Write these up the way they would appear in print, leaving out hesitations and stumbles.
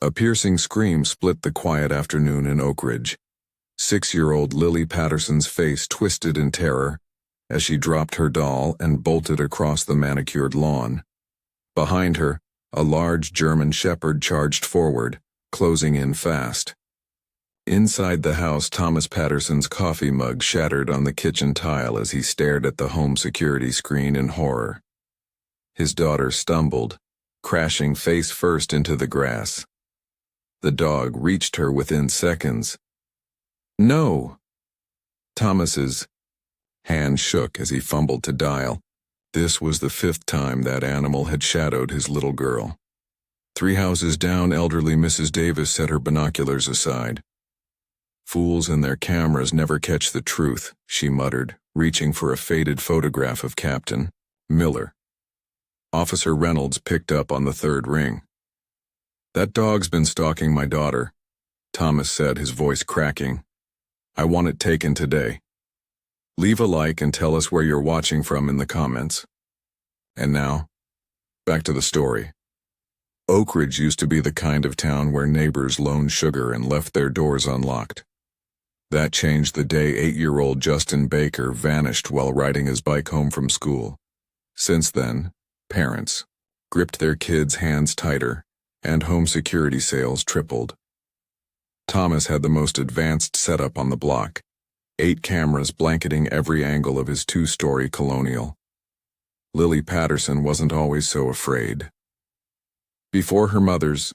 A piercing scream split the quiet afternoon in Oak Ridge. 6-year-old Lily Patterson's face twisted in terror as she dropped her doll and bolted across the manicured lawn. Behind her, a large German shepherd charged forward, closing in fast. Inside the house, Thomas Patterson's coffee mug shattered on the kitchen tile as he stared at the home security screen in horror. His daughter stumbled, crashing face first into the grass. The dog reached her within seconds. "No!" Thomas's hand shook as he fumbled to dial. This was the 5th time that animal had shadowed his little girl. 3 houses down, elderly Mrs. Davis set her binoculars aside. "Fools and their cameras never catch the truth," she muttered, reaching for a faded photograph of Captain Miller. Officer Reynolds picked up on the 3rd ring. "That dog's been stalking my daughter," Thomas said, his voice cracking. "I want it taken today. Leave a like and tell us where you're watching from in the comments." And now, back to the story. Oak Ridge used to be the kind of town where neighbors loaned sugar and left their doors unlocked. That changed the day 8-year-old Justin Baker vanished while riding his bike home from school. Since then, parents gripped their kids' hands tighter, and home security sales tripled. Thomas had the most advanced setup on the block, 8 cameras blanketing every angle of his 2-story colonial. Lily Patterson wasn't always so afraid. Before her mother's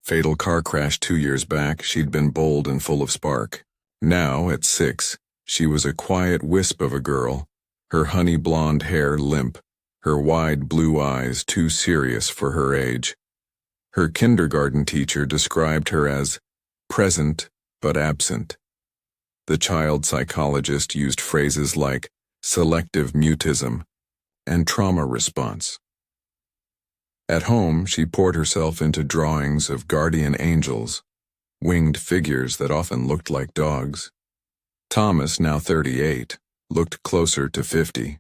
fatal car crash 2 years back, she'd been bold and full of spark. Now, at 6, she was a quiet wisp of a girl, her honey blonde hair limp, her wide blue eyes too serious for her age. Her kindergarten teacher described her as present but absent. The child psychologist used phrases like selective mutism and trauma response. At home, she poured herself into drawings of guardian angels, winged figures that often looked like dogs. Thomas, now 38, looked closer to 50.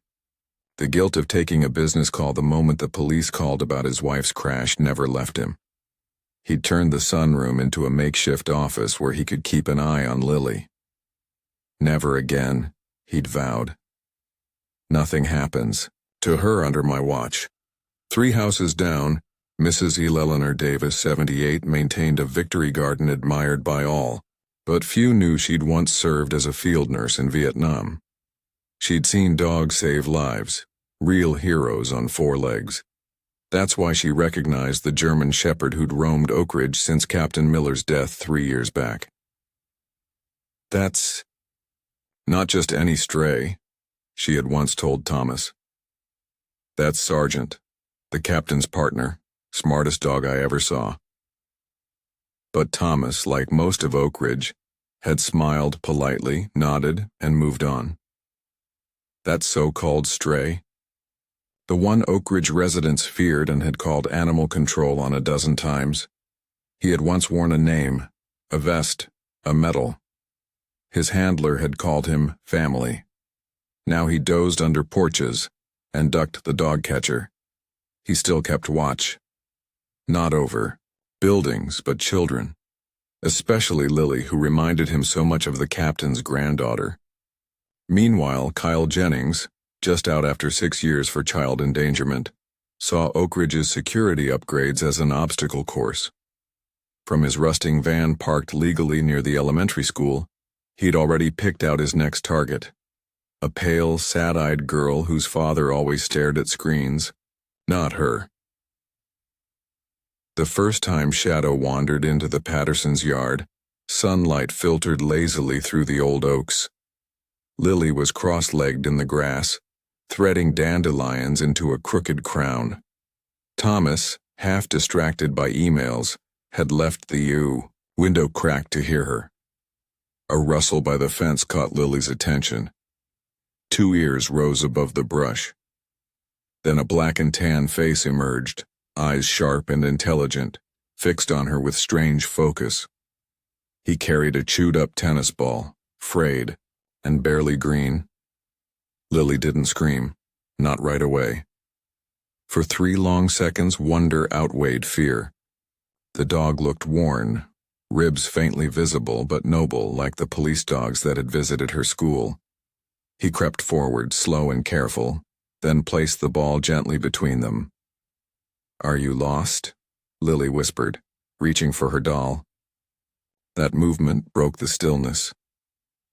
The guilt of taking a business call the moment the police called about his wife's crash never left him. He'd turned the sunroom into a makeshift office where he could keep an eye on Lily. Never again, he'd vowed. Nothing happens to her under my watch. 3 houses down, Mrs. Eleanor Davis, 78, maintained a victory garden admired by all, but few knew she'd once served as a field nurse in Vietnam. She'd seen dogs save lives, real heroes on 4 legs. That's why she recognized the German shepherd who'd roamed Oak Ridge since Captain Miller's death 3 years back. "That's not just any stray," she had once told Thomas. "That's Sergeant, the captain's partner. Smartest dog I ever saw." But Thomas, like most of Oak Ridge, had smiled politely, nodded, and moved on. That so-called stray, the one Oak Ridge residents feared and had called animal control on a dozen times. He had once worn a name, a vest, a medal. His handler had called him family. Now he dozed under porches and ducked the dog catcher. He still kept watch. Not over buildings, but children. Especially Lily, who reminded him so much of the captain's granddaughter. Meanwhile, Kyle Jennings, just out after 6 years for child endangerment, saw Oak Ridge's security upgrades as an obstacle course. From his rusting van parked legally near the elementary school, he'd already picked out his next target. A pale, sad-eyed girl whose father always stared at screens. Not her. The first time Shadow wandered into the Pattersons' yard, sunlight filtered lazily through the old oaks. Lily was cross-legged in the grass, threading dandelions into a crooked crown. Thomas, half distracted by emails, had left the window cracked to hear her. A rustle by the fence caught Lily's attention. 2 ears rose above the brush. Then a black and tan face emerged, eyes sharp and intelligent, fixed on her with strange focus. He carried a chewed-up tennis ball, frayed, and barely green. Lily didn't scream, not right away. For 3 long seconds, wonder outweighed fear. The dog looked worn, ribs faintly visible but noble like the police dogs that had visited her school. He crept forward, slow and careful, then placed the ball gently between them. "Are you lost?" Lily whispered, reaching for her doll. That movement broke the stillness.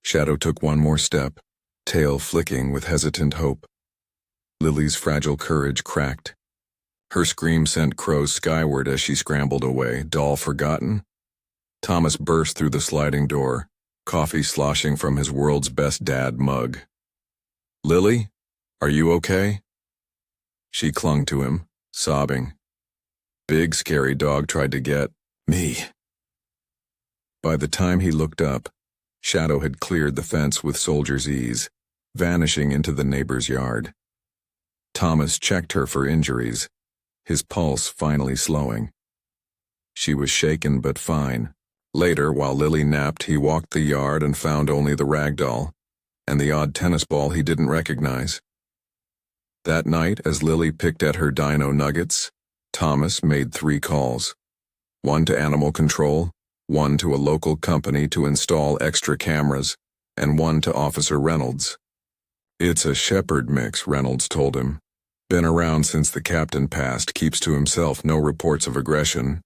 Shadow took one more step, tail flicking with hesitant hope. Lily's fragile courage cracked. Her scream sent crows skyward as she scrambled away, doll forgotten. Thomas burst through the sliding door, coffee sloshing from his world's best dad mug. "Lily, are you okay?" She clung to him, sobbing. "Big scary dog tried to get me." By the time he looked up, Shadow had cleared the fence with soldier's ease, vanishing into the neighbor's yard. Thomas checked her for injuries, his pulse finally slowing. She was shaken but fine. Later, while Lily napped, he walked the yard and found only the rag doll, and the odd tennis ball he didn't recognize. That night, as Lily picked at her dino nuggets, Thomas made 3 calls. One to animal control, one to a local company to install extra cameras, and one to Officer Reynolds. "It's a shepherd mix," Reynolds told him. "Been around since the captain passed, keeps to himself, no reports of aggression."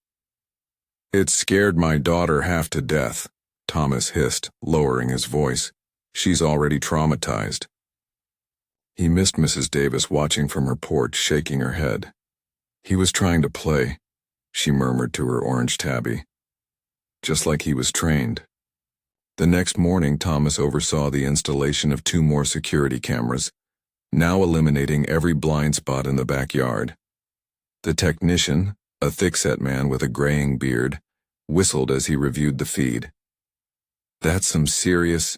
"It scared my daughter half to death," Thomas hissed, lowering his voice. "She's already traumatized." He missed Mrs. Davis watching from her porch, shaking her head. "He was trying to play," she murmured to her orange tabby. "Just like he was trained." The next morning, Thomas oversaw the installation of 2 more security cameras, now eliminating every blind spot in the backyard. The technician, a thick-set man with a graying beard, whistled as he reviewed the feed. "That's some serious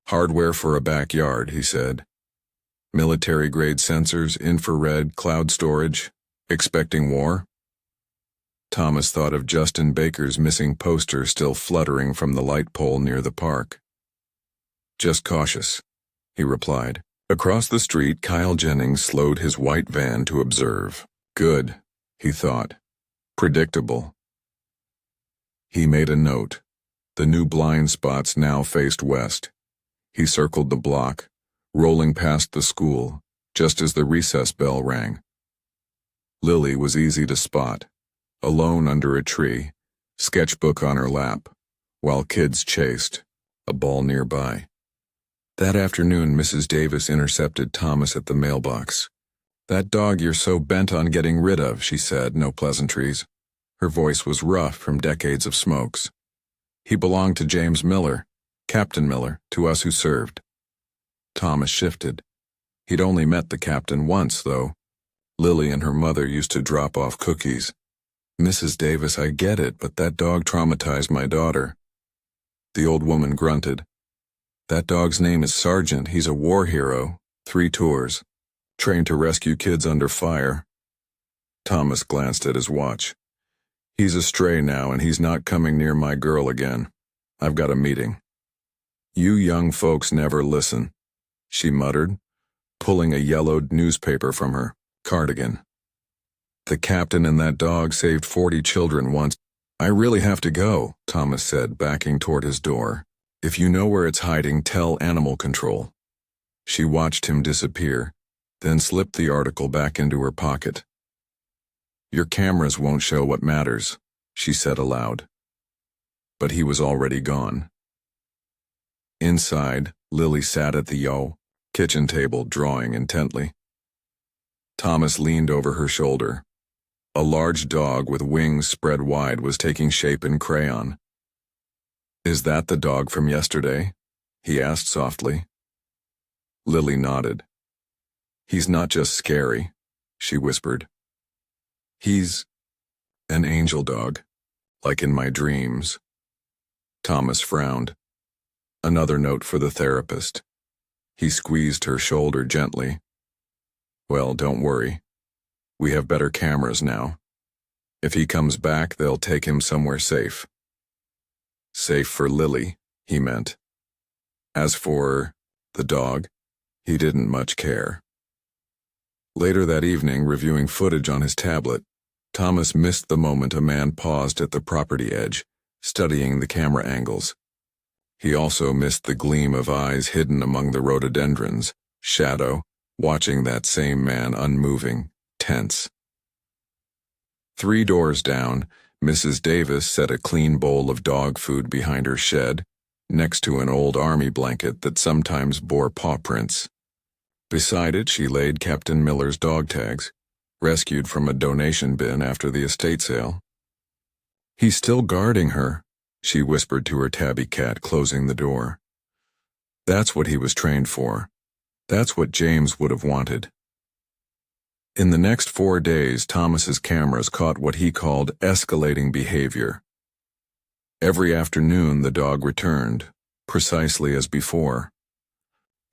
hardware for a backyard," he said. "Military-grade sensors, infrared, cloud storage. Expecting war?" Thomas thought of Justin Baker's missing poster still fluttering from the light pole near the park. "Just cautious," he replied. Across the street, Kyle Jennings slowed his white van to observe. Good, he thought. Predictable. He made a note. The new blind spots now faced west. He circled the block, rolling past the school, just as the recess bell rang. Lily was easy to spot, alone under a tree, sketchbook on her lap, while kids chased, a ball nearby. That afternoon, Mrs. Davis intercepted Thomas at the mailbox. "That dog you're so bent on getting rid of," she said, no pleasantries. Her voice was rough from decades of smokes. "He belonged to James Miller, Captain Miller, to us who served." Thomas shifted. He'd only met the captain once, though. Lily and her mother used to drop off cookies. "Mrs. Davis, I get it, but that dog traumatized my daughter." The old woman grunted. "That dog's name is Sergeant. He's a war hero. 3 tours. Trained to rescue kids under fire." Thomas glanced at his watch. "He's a stray now, and he's not coming near my girl again. I've got a meeting." "You young folks never listen," she muttered, pulling a yellowed newspaper from her cardigan. "The captain and that dog saved 40 children once." "I really have to go," Thomas said, backing toward his door. "If you know where it's hiding, tell animal control." She watched him disappear, then slipped the article back into her pocket. "Your cameras won't show what matters," she said aloud. But he was already gone. Inside, Lily sat at the kitchen table, drawing intently. Thomas leaned over her shoulder. A large dog with wings spread wide was taking shape in crayon. "Is that the dog from yesterday?" he asked softly. Lily nodded. "He's not just scary," she whispered. "He's an angel dog, like in my dreams." Thomas frowned. Another note for the therapist. He squeezed her shoulder gently. "Well, don't worry. We have better cameras now. If he comes back, they'll take him somewhere safe." Safe for Lily, he meant. As for the dog, he didn't much care. Later that evening, reviewing footage on his tablet, Thomas missed the moment a man paused at the property edge, studying the camera angles. He also missed the gleam of eyes hidden among the rhododendrons, shadow, watching that same man unmoving, tense. 3 doors down, Mrs. Davis set a clean bowl of dog food behind her shed, next to an old army blanket that sometimes bore paw prints. Beside it she laid Captain Miller's dog tags, rescued from a donation bin after the estate sale. "He's still guarding her," she whispered to her tabby cat, closing the door. That's what he was trained for. That's what James would have wanted. In the next 4 days, Thomas's cameras caught what he called escalating behavior. Every afternoon the dog returned, precisely as before.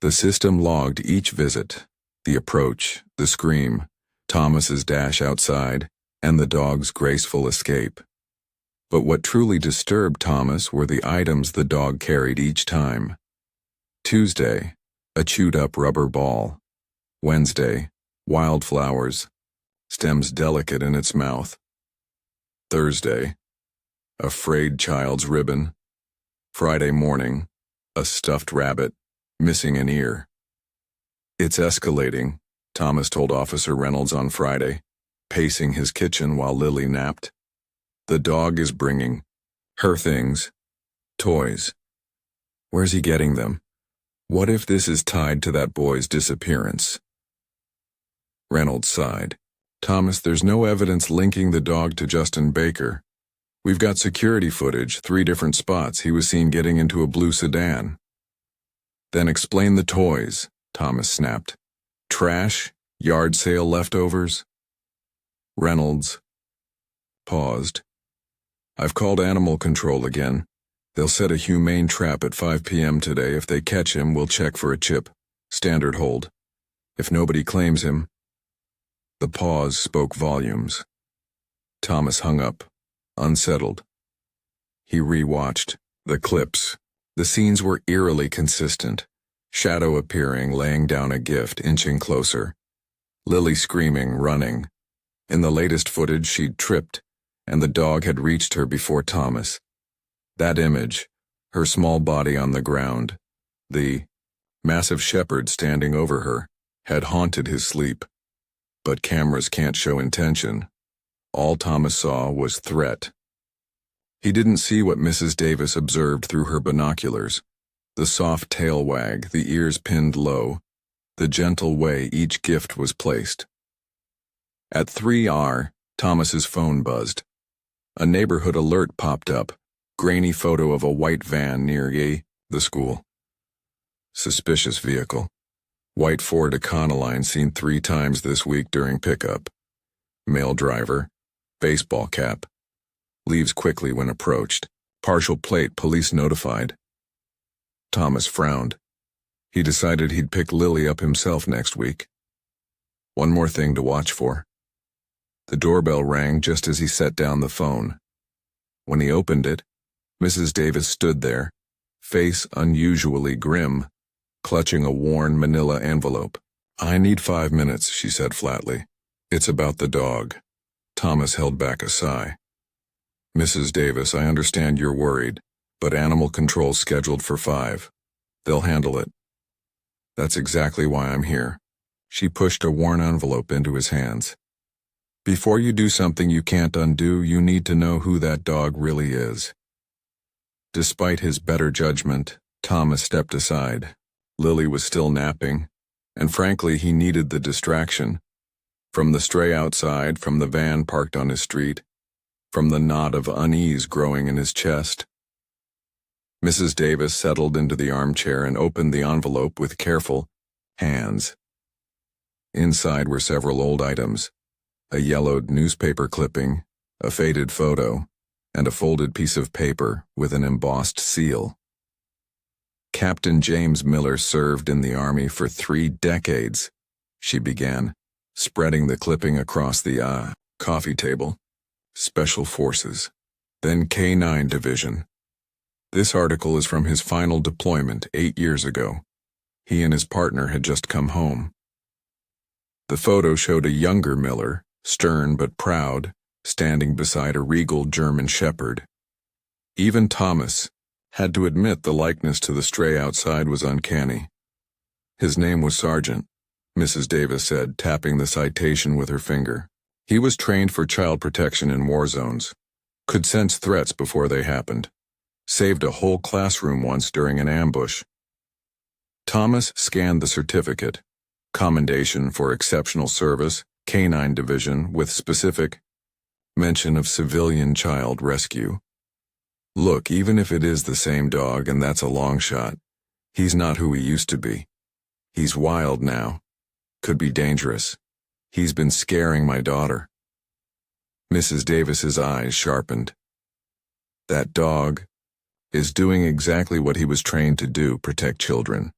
The system logged each visit, the approach, the scream, Thomas's dash outside, and the dog's graceful escape. But what truly disturbed Thomas were the items the dog carried each time. Tuesday, a chewed-up rubber ball. Wednesday, wildflowers, stems delicate in its mouth. Thursday, a frayed child's ribbon. Friday morning, a stuffed rabbit, missing an ear. "It's escalating," Thomas told Officer Reynolds on Friday, pacing his kitchen while Lily napped. "The dog is bringing her things, toys. Where's he getting them? What if this is tied to that boy's disappearance?" Reynolds sighed. "Thomas, there's no evidence linking the dog to Justin Baker. We've got security footage, 3 different spots he was seen getting into a blue sedan." "Then explain the toys," Thomas snapped. "Trash? Yard sale leftovers?" Reynolds paused. "I've called animal control again. They'll set a humane trap at 5 p.m. today. If they catch him, we'll check for a chip. Standard hold. If nobody claims him..." The pause spoke volumes. Thomas hung up, unsettled. He re-watched the clips. The scenes were eerily consistent. Shadow appearing, laying down a gift, inching closer. Lily screaming, running. In the latest footage, she'd tripped, and the dog had reached her before Thomas. That image, her small body on the ground, the massive shepherd standing over her, had haunted his sleep. But cameras can't show intention. All Thomas saw was threat. He didn't see what Mrs. Davis observed through her binoculars. The soft tail wag, the ears pinned low, the gentle way each gift was placed. At 3 Thomas's phone buzzed. A neighborhood alert popped up, grainy photo of a white van near the school. Suspicious vehicle. White Ford Econoline seen 3 times this week during pickup. Male driver, baseball cap. Leaves quickly when approached. Partial plate, police notified. Thomas frowned. He decided he'd pick Lily up himself next week. One more thing to watch for. The doorbell rang just as he set down the phone. When he opened it, Mrs. Davis stood there, face unusually grim, clutching a worn manila envelope. "I need 5 minutes," she said flatly. "It's about the dog." Thomas held back a sigh. "Mrs. Davis, I understand you're worried, but animal control's scheduled for 5. They'll handle it." "That's exactly why I'm here." She pushed a worn envelope into his hands. "Before you do something you can't undo, you need to know who that dog really is." Despite his better judgment, Thomas stepped aside. Lily was still napping, and frankly he needed the distraction. From the stray outside, from the van parked on his street, from the knot of unease growing in his chest. Mrs. Davis settled into the armchair and opened the envelope with careful hands. Inside were several old items, a yellowed newspaper clipping, a faded photo, and a folded piece of paper with an embossed seal. "Captain James Miller served in the Army for 3 decades, she began, spreading the clipping across the coffee table. "Special Forces, then K-9 Division. This article is from his final deployment 8 years ago. He and his partner had just come home." The photo showed a younger Miller, stern but proud, standing beside a regal German shepherd. Even Thomas had to admit the likeness to the stray outside was uncanny. His name was Sergeant, Mrs. Davis said, tapping the citation with her finger. He was trained for child protection in war zones, could sense threats before they happened, saved a whole classroom once during an ambush. Thomas scanned the certificate, commendation for exceptional service, Canine Division with specific mention of civilian child rescue. Look, even if it is the same dog and that's a long shot, he's not who he used to be. He's wild now. Could be dangerous. He's been scaring my daughter. Mrs. Davis's eyes sharpened. That dog is doing exactly what he was trained to do, protect children.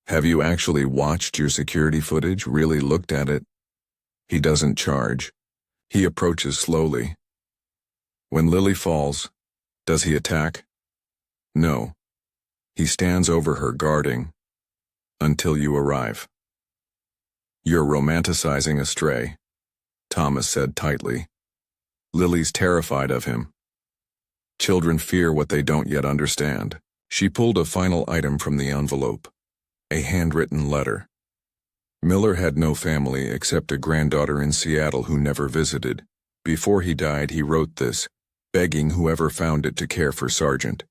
Have you actually watched your security footage, really looked at it? He doesn't charge. He approaches slowly. When Lily falls, does he attack? No. He stands over her guarding until you arrive. You're romanticizing a stray, Thomas said tightly. Lily's terrified of him. Children fear what they don't yet understand. She pulled a final item from the envelope, a handwritten letter. Miller had no family except a granddaughter in Seattle who never visited. Before he died, he wrote this, begging whoever found it to care for Sergeant.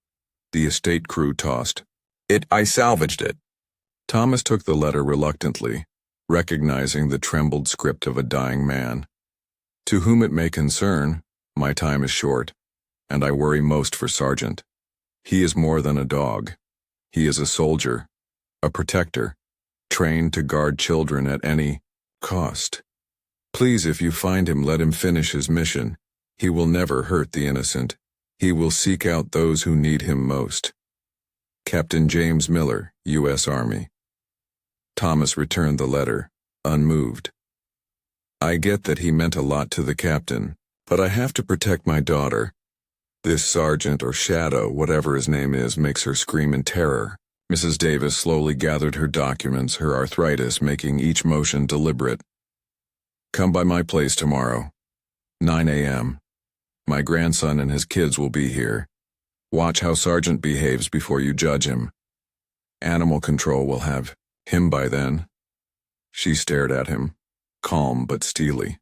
The estate crew tossed it. I salvaged it. Thomas took the letter reluctantly, recognizing the trembled script of a dying man. To whom it may concern, my time is short, and I worry most for Sergeant. He is more than a dog. He is a soldier, a protector, trained to guard children at any cost. Please, if you find him, let him finish his mission. He will never hurt the innocent. He will seek out those who need him most. Captain James Miller, U.S. Army. Thomas returned the letter, unmoved. I get that he meant a lot to the captain, but I have to protect my daughter. This sergeant or shadow, whatever his name is, makes her scream in terror. Mrs. Davis slowly gathered her documents, her arthritis making each motion deliberate. Come by my place tomorrow, 9 a.m. My grandson and his kids will be here. Watch how Sergeant behaves before you judge him. Animal control will have him by then. She stared at him, calm but steely.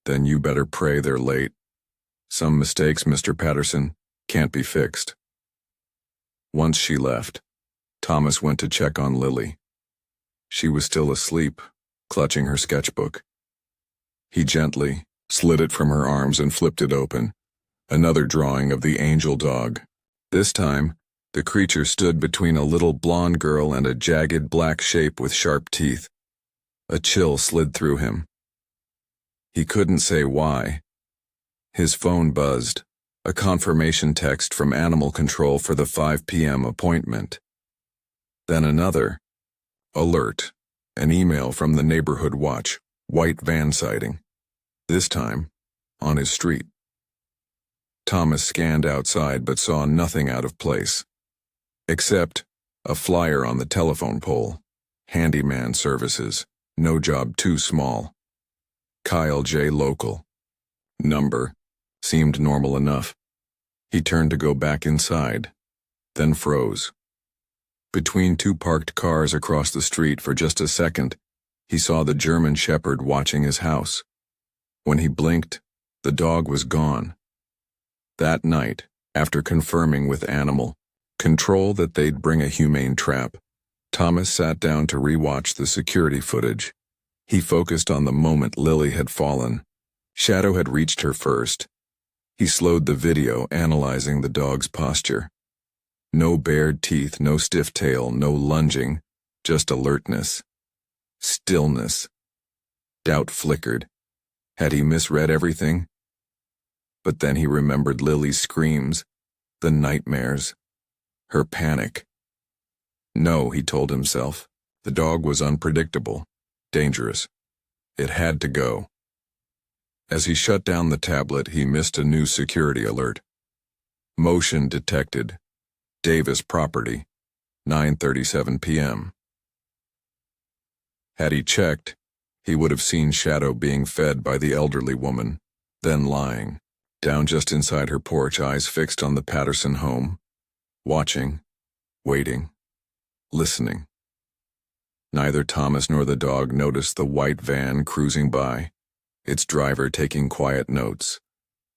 Then you better pray they're late. Some mistakes, Mr. Patterson, can't be fixed. Once she left, Thomas went to check on Lily. She was still asleep, clutching her sketchbook. He gently slid it from her arms and flipped it open. Another drawing of the angel dog. This time, the creature stood between a little blonde girl and a jagged black shape with sharp teeth. A chill slid through him. He couldn't say why. His phone buzzed, a confirmation text from Animal Control for the 5 p.m. appointment. Then another. Alert. An email from the neighborhood watch. White van sighting. This time, on his street. Thomas scanned outside but saw nothing out of place. Except a flyer on the telephone pole. Handyman services. No job too small. Kyle J. Local. Number. Seemed normal enough. He turned to go back inside, then froze. Between two parked cars across the street for just a second, he saw the German shepherd watching his house. When he blinked, the dog was gone. That night, after confirming with Animal Control that they'd bring a humane trap, Thomas sat down to rewatch the security footage. He focused on the moment Lily had fallen. Shadow had reached her first. He slowed the video, analyzing the dog's posture. No bared teeth, no stiff tail, no lunging, just alertness. Stillness. Doubt flickered. Had he misread everything? But then he remembered Lily's screams, the nightmares, her panic. No, he told himself. The dog was unpredictable, dangerous. It had to go. As he shut down the tablet, he missed a new security alert. Motion detected. Davis property. 9:37 p.m. Had he checked, he would have seen Shadow being fed by the elderly woman, Then lying, down just inside her porch, eyes fixed on the Patterson home, watching, waiting, listening. Neither Thomas nor the dog noticed the white van cruising by, its driver taking quiet notes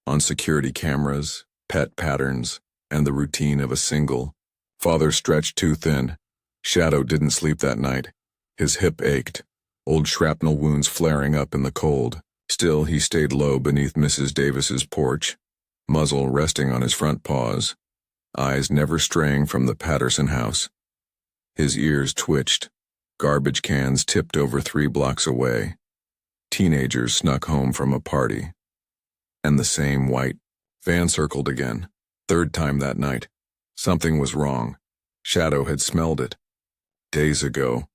on security cameras, pet patterns, and the routine of a single. Father stretched too thin. Shadow didn't sleep that night. His hip ached, old shrapnel wounds flaring up in the cold. Still, he stayed low beneath Mrs. Davis's porch, muzzle resting on his front paws, eyes never straying from the Patterson house. His ears twitched. Garbage cans tipped over 3 blocks away. Teenagers snuck home from a party. And the same white van circled again. 3rd time that night. Something was wrong. Shadow had smelled it. Days ago.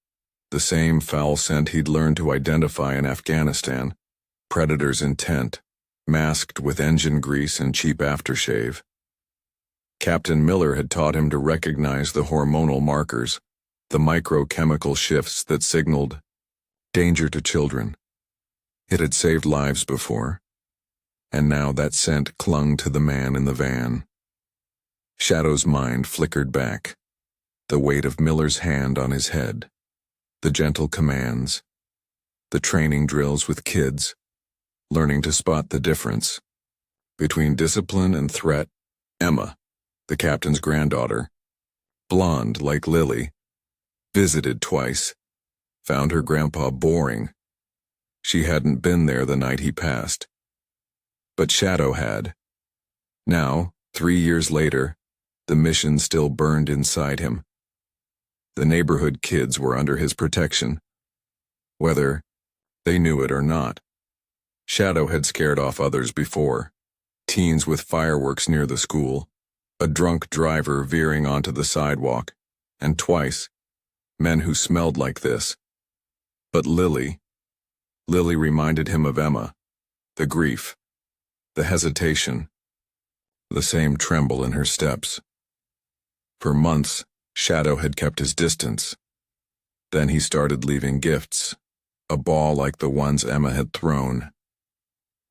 The same foul scent he'd learned to identify in Afghanistan. Predator's intent, masked with engine grease and cheap aftershave. Captain Miller had taught him to recognize the hormonal markers, the microchemical shifts that signaled danger to children. It had saved lives before, and now that scent clung to the man in the van. Shadow's mind flickered back, the weight of Miller's hand on his head, the gentle commands, the training drills with kids, learning to spot the difference between discipline and threat. Emma, the captain's granddaughter, blonde like Lily, visited twice, found her grandpa boring. She hadn't been there the night he passed. But Shadow had. Now, 3 years later, the mission still burned inside him. The neighborhood kids were under his protection, whether they knew it or not. Shadow had scared off others before. Teens with fireworks near the school, a drunk driver veering onto the sidewalk, and twice, men who smelled like this. But Lily reminded him of Emma, the grief, the hesitation, the same tremble in her steps. For months, Shadow had kept his distance. Then he started leaving gifts, a ball like the ones Emma had thrown,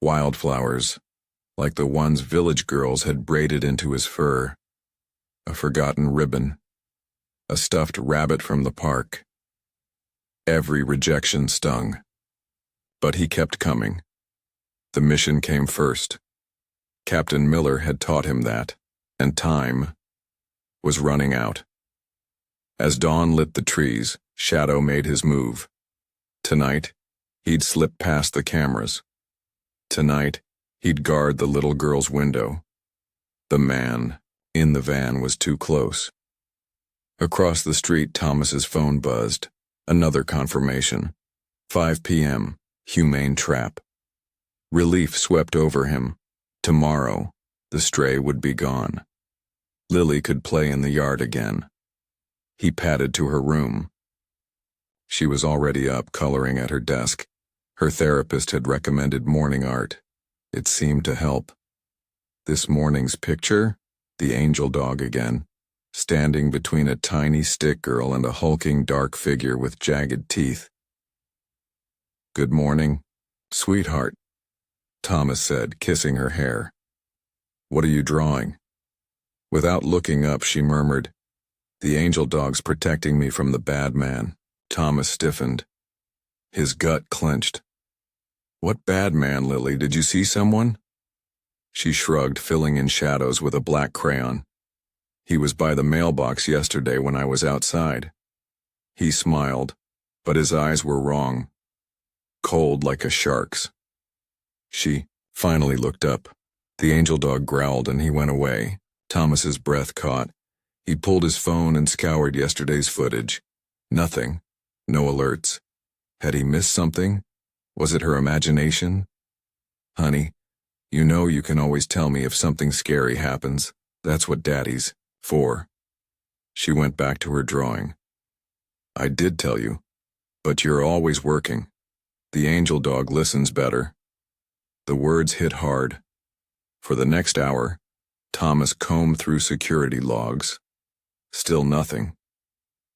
wildflowers like the ones village girls had braided into his fur, a forgotten ribbon, a stuffed rabbit from the park. Every rejection stung. But he kept coming. The mission came first. Captain Miller had taught him that, and time was running out. As dawn lit the trees, Shadow made his move. Tonight, he'd slip past the cameras. Tonight, he'd guard the little girl's window. The man in the van was too close. Across the street, Thomas's phone buzzed. Another confirmation. 5 p.m., humane trap. Relief swept over him. Tomorrow, the stray would be gone. Lily could play in the yard again. He padded to her room. She was already up, coloring at her desk. Her therapist had recommended morning art. It seemed to help. This morning's picture, the angel dog again, standing between a tiny stick girl and a hulking dark figure with jagged teeth. "Good morning, sweetheart," Thomas said, kissing her hair. "What are you drawing?" Without looking up, she murmured, "The angel dog's protecting me from the bad man." Thomas stiffened. His gut clenched. "What bad man, Lily? Did you see someone?" She shrugged, filling in shadows with a black crayon. "He was by the mailbox yesterday when I was outside." He smiled, but his eyes were wrong. Cold like a shark's. She finally looked up. The angel dog growled and he went away. Thomas's breath caught. He pulled his phone and scoured yesterday's footage. Nothing. No alerts. Had he missed something? Was it her imagination? "Honey, you know you can always tell me if something scary happens. That's what Daddy's for." She went back to her drawing. "I did tell you, but you're always working. The angel dog listens better." The words hit hard. For the next hour, Thomas combed through security logs. Still nothing.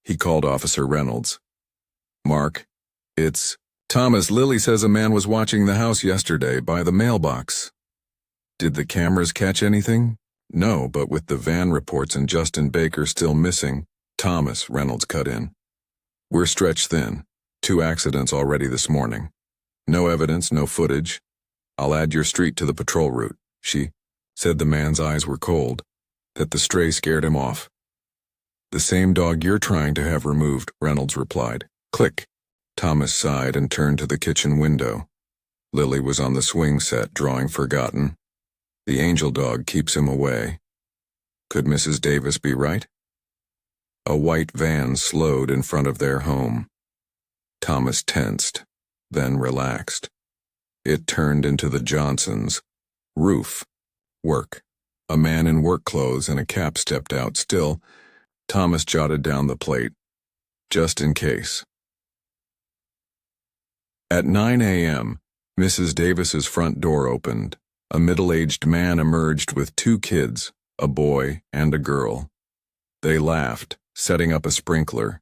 He called Officer Reynolds. "Mark, it's Thomas. Lily says a man was watching the house yesterday by the mailbox." Did the cameras catch anything? No, but with the van reports and Justin Baker still missing, Thomas, Reynolds cut in. We're stretched thin. 2 accidents already this morning. No evidence, no footage. I'll add your street to the patrol route, she said. The man's eyes were cold, that the stray scared him off. The same dog you're trying to have removed, Reynolds replied. Click. Thomas sighed and turned to the kitchen window. Lily was on the swing set, drawing Forgotten. The angel dog keeps him away. Could Mrs. Davis be right? A white van slowed in front of their home. Thomas tensed, then relaxed. It turned into the Johnsons. Roof. Work. A man in work clothes and a cap stepped out. Still, Thomas jotted down the plate. Just in case. At 9 a.m., Mrs. Davis's front door opened. A middle-aged man emerged with 2 kids, a boy and a girl. They laughed, setting up a sprinkler.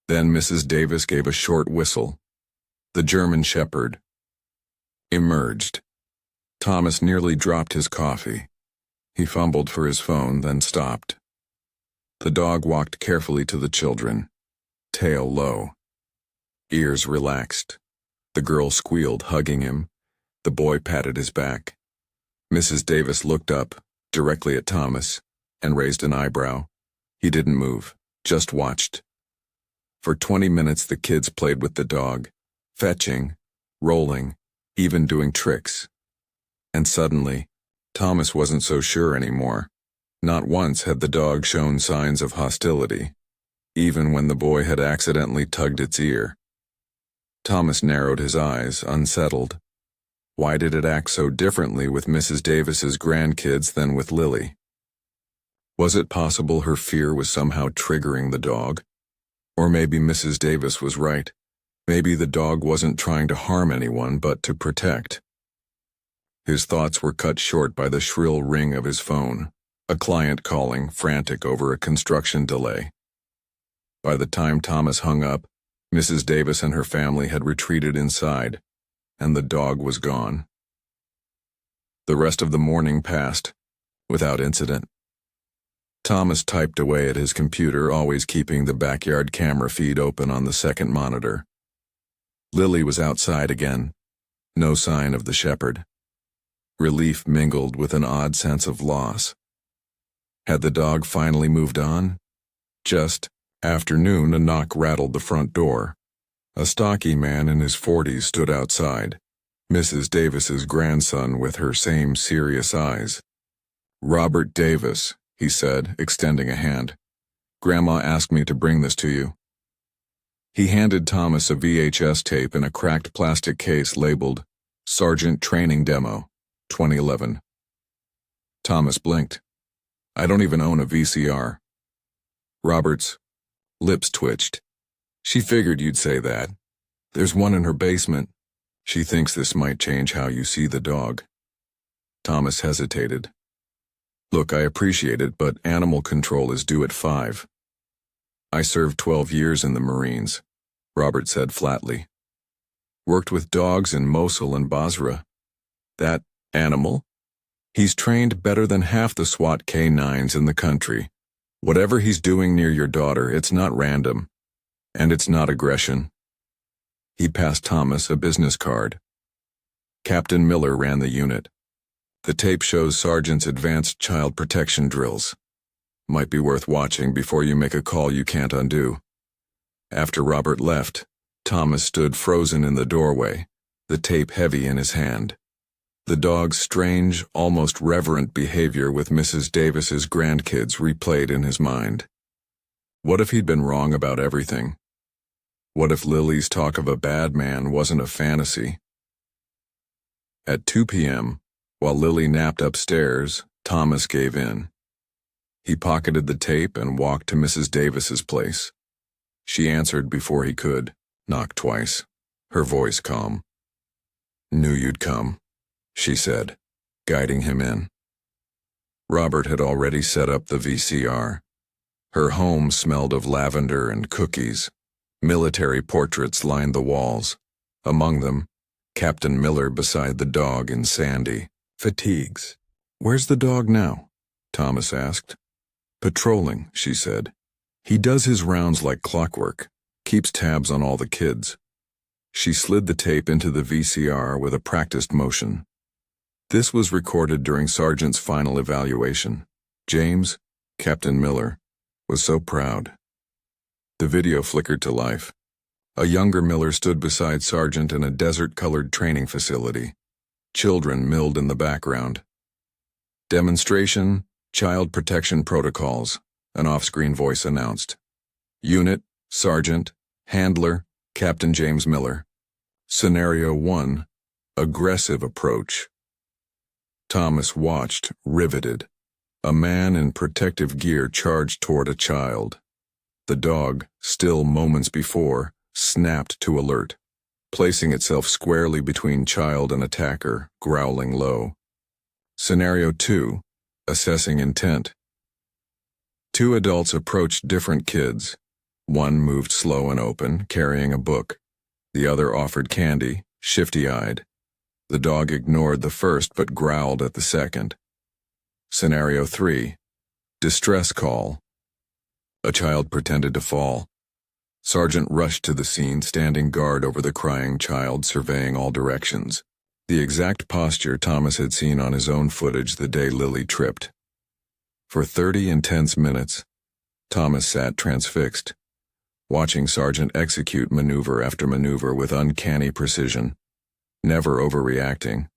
Then Mrs. Davis gave a short whistle. The German Shepherd emerged. Thomas nearly dropped his coffee. He fumbled for his phone, then stopped. The dog walked carefully to the children, tail low. Ears relaxed. The girl squealed, hugging him. The boy patted his back. Mrs. Davis looked up, directly at Thomas, and raised an eyebrow. He didn't move, just watched. For 20 minutes the kids played with the dog, fetching, rolling, even doing tricks. And suddenly, Thomas wasn't so sure anymore. Not once had the dog shown signs of hostility, even when the boy had accidentally tugged its ear. Thomas narrowed his eyes, unsettled. Why did it act so differently with Mrs. Davis's grandkids than with Lily? Was it possible her fear was somehow triggering the dog? Or maybe Mrs. Davis was right. Maybe the dog wasn't trying to harm anyone but to protect. His thoughts were cut short by the shrill ring of his phone, a client calling, frantic over a construction delay. By the time Thomas hung up, Mrs. Davis and her family had retreated inside, and the dog was gone. The rest of the morning passed, without incident. Thomas typed away at his computer, always keeping the backyard camera feed open on the second monitor. Lily was outside again. No sign of the shepherd. Relief mingled with an odd sense of loss. Had the dog finally moved on? Just after noon, a knock rattled the front door. A stocky man in his 40s stood outside, Mrs. Davis's grandson with her same serious eyes. Robert Davis, he said, extending a hand. Grandma asked me to bring this to you. He handed Thomas a VHS tape in a cracked plastic case labeled Sergeant Training Demo, 2011. Thomas blinked. I don't even own a VCR. Robert's lips twitched. She figured you'd say that. There's one in her basement. She thinks this might change how you see the dog. Thomas hesitated. Look, I appreciate it, but animal control is due at 5. I served 12 years in the Marines, Robert said flatly. Worked with dogs in Mosul and Basra. That animal? He's trained better than half the SWAT K-9s in the country. Whatever he's doing near your daughter, it's not random. And it's not aggression. He passed Thomas a business card. Captain Miller ran the unit. The tape shows sergeants' advanced child protection drills. Might be worth watching before you make a call you can't undo. After Robert left, Thomas stood frozen in the doorway, the tape heavy in his hand. The dog's strange, almost reverent behavior with Mrs. Davis's grandkids replayed in his mind. What if he'd been wrong about everything? What if Lily's talk of a bad man wasn't a fantasy? At 2 p.m., while Lily napped upstairs, Thomas gave in. He pocketed the tape and walked to Mrs. Davis's place. She answered before he could, knocked twice, her voice calm. Knew you'd come, she said, guiding him in. Robert had already set up the VCR. Her home smelled of lavender and cookies. Military portraits lined the walls. Among them, Captain Miller beside the dog in Sandy, Fatigues. Where's the dog now? Thomas asked. Patrolling, she said. He does his rounds like clockwork, keeps tabs on all the kids. She slid the tape into the VCR with a practiced motion. This was recorded during Sergeant's final evaluation. James, Captain Miller, was so proud. The video flickered to life. A younger Miller stood beside Sergeant in a desert-colored training facility. Children milled in the background. Demonstration, Child Protection Protocols, an off-screen voice announced. Unit, Sergeant, Handler, Captain James Miller. Scenario 1, Aggressive Approach. Thomas watched, riveted. A man in protective gear charged toward a child. The dog, still moments before, snapped to alert, placing itself squarely between child and attacker, growling low. Scenario 2, Assessing Intent. Two adults approached different kids. One moved slow and open, carrying a book. The other offered candy, shifty-eyed. The dog ignored the first but growled at the second. Scenario 3, Distress Call. A child pretended to fall. Sergeant rushed to the scene, standing guard over the crying child, surveying all directions. The exact posture Thomas had seen on his own footage the day Lily tripped. For 30 intense minutes, Thomas sat transfixed, watching Sergeant execute maneuver after maneuver with uncanny precision, never overreacting,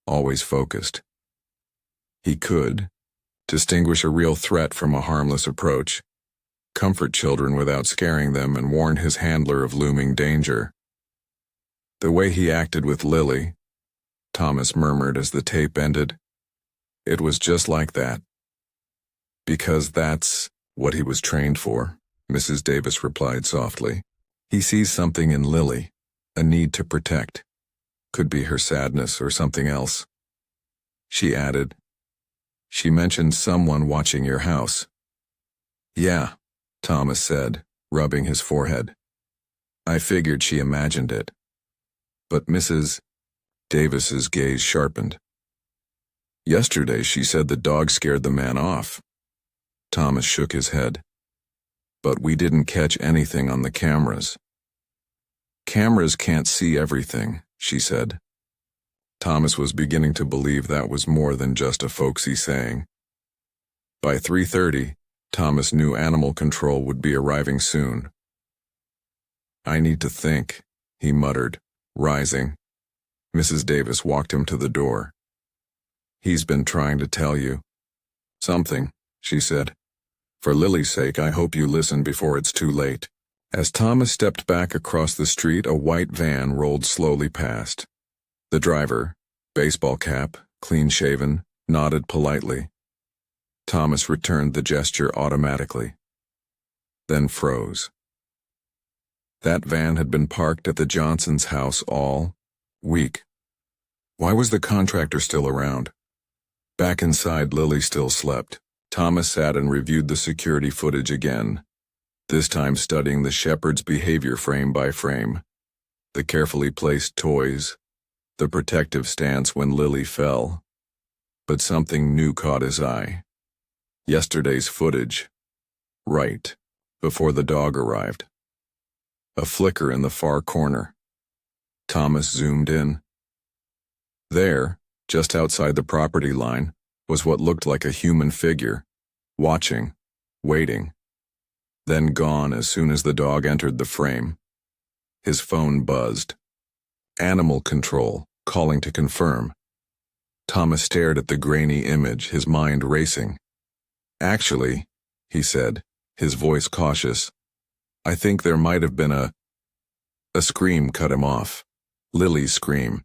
always focused. He could distinguish a real threat from a harmless approach, comfort children without scaring them, and warn his handler of looming danger. The way he acted with Lily, Thomas murmured as the tape ended, it was just like that. Because that's what he was trained for, Mrs. Davis replied softly. He sees something in Lily, a need to protect. Could be her sadness or something else. She added, she mentioned someone watching your house. Yeah, Thomas said, rubbing his forehead. I figured she imagined it. But Mrs. Davis's gaze sharpened. Yesterday she said the dog scared the man off. Thomas shook his head. But we didn't catch anything on the cameras. Cameras can't see everything, she said. Thomas was beginning to believe that was more than just a folksy saying. By 3:30, Thomas knew animal control would be arriving soon. I need to think, he muttered, rising. Mrs. Davis walked him to the door. He's been trying to tell you something, she said. For Lily's sake, I hope you listen before it's too late. As Thomas stepped back across the street, a white van rolled slowly past. The driver, baseball cap, clean-shaven, nodded politely. Thomas returned the gesture automatically, then froze. That van had been parked at the Johnsons' house all week. Why was the contractor still around? Back inside, Lily still slept. Thomas sat and reviewed the security footage again, this time studying the shepherd's behavior frame by frame. The carefully placed toys, the protective stance when Lily fell. But something new caught his eye. Yesterday's footage, right before the dog arrived. A flicker in the far corner. Thomas zoomed in. There, just outside the property line, was what looked like a human figure, watching, waiting, then gone as soon as the dog entered the frame. His phone buzzed. Animal control, calling to confirm. Thomas stared at the grainy image, his mind racing. Actually, he said, his voice cautious, I think there might have been a scream cut him off. Lily's scream.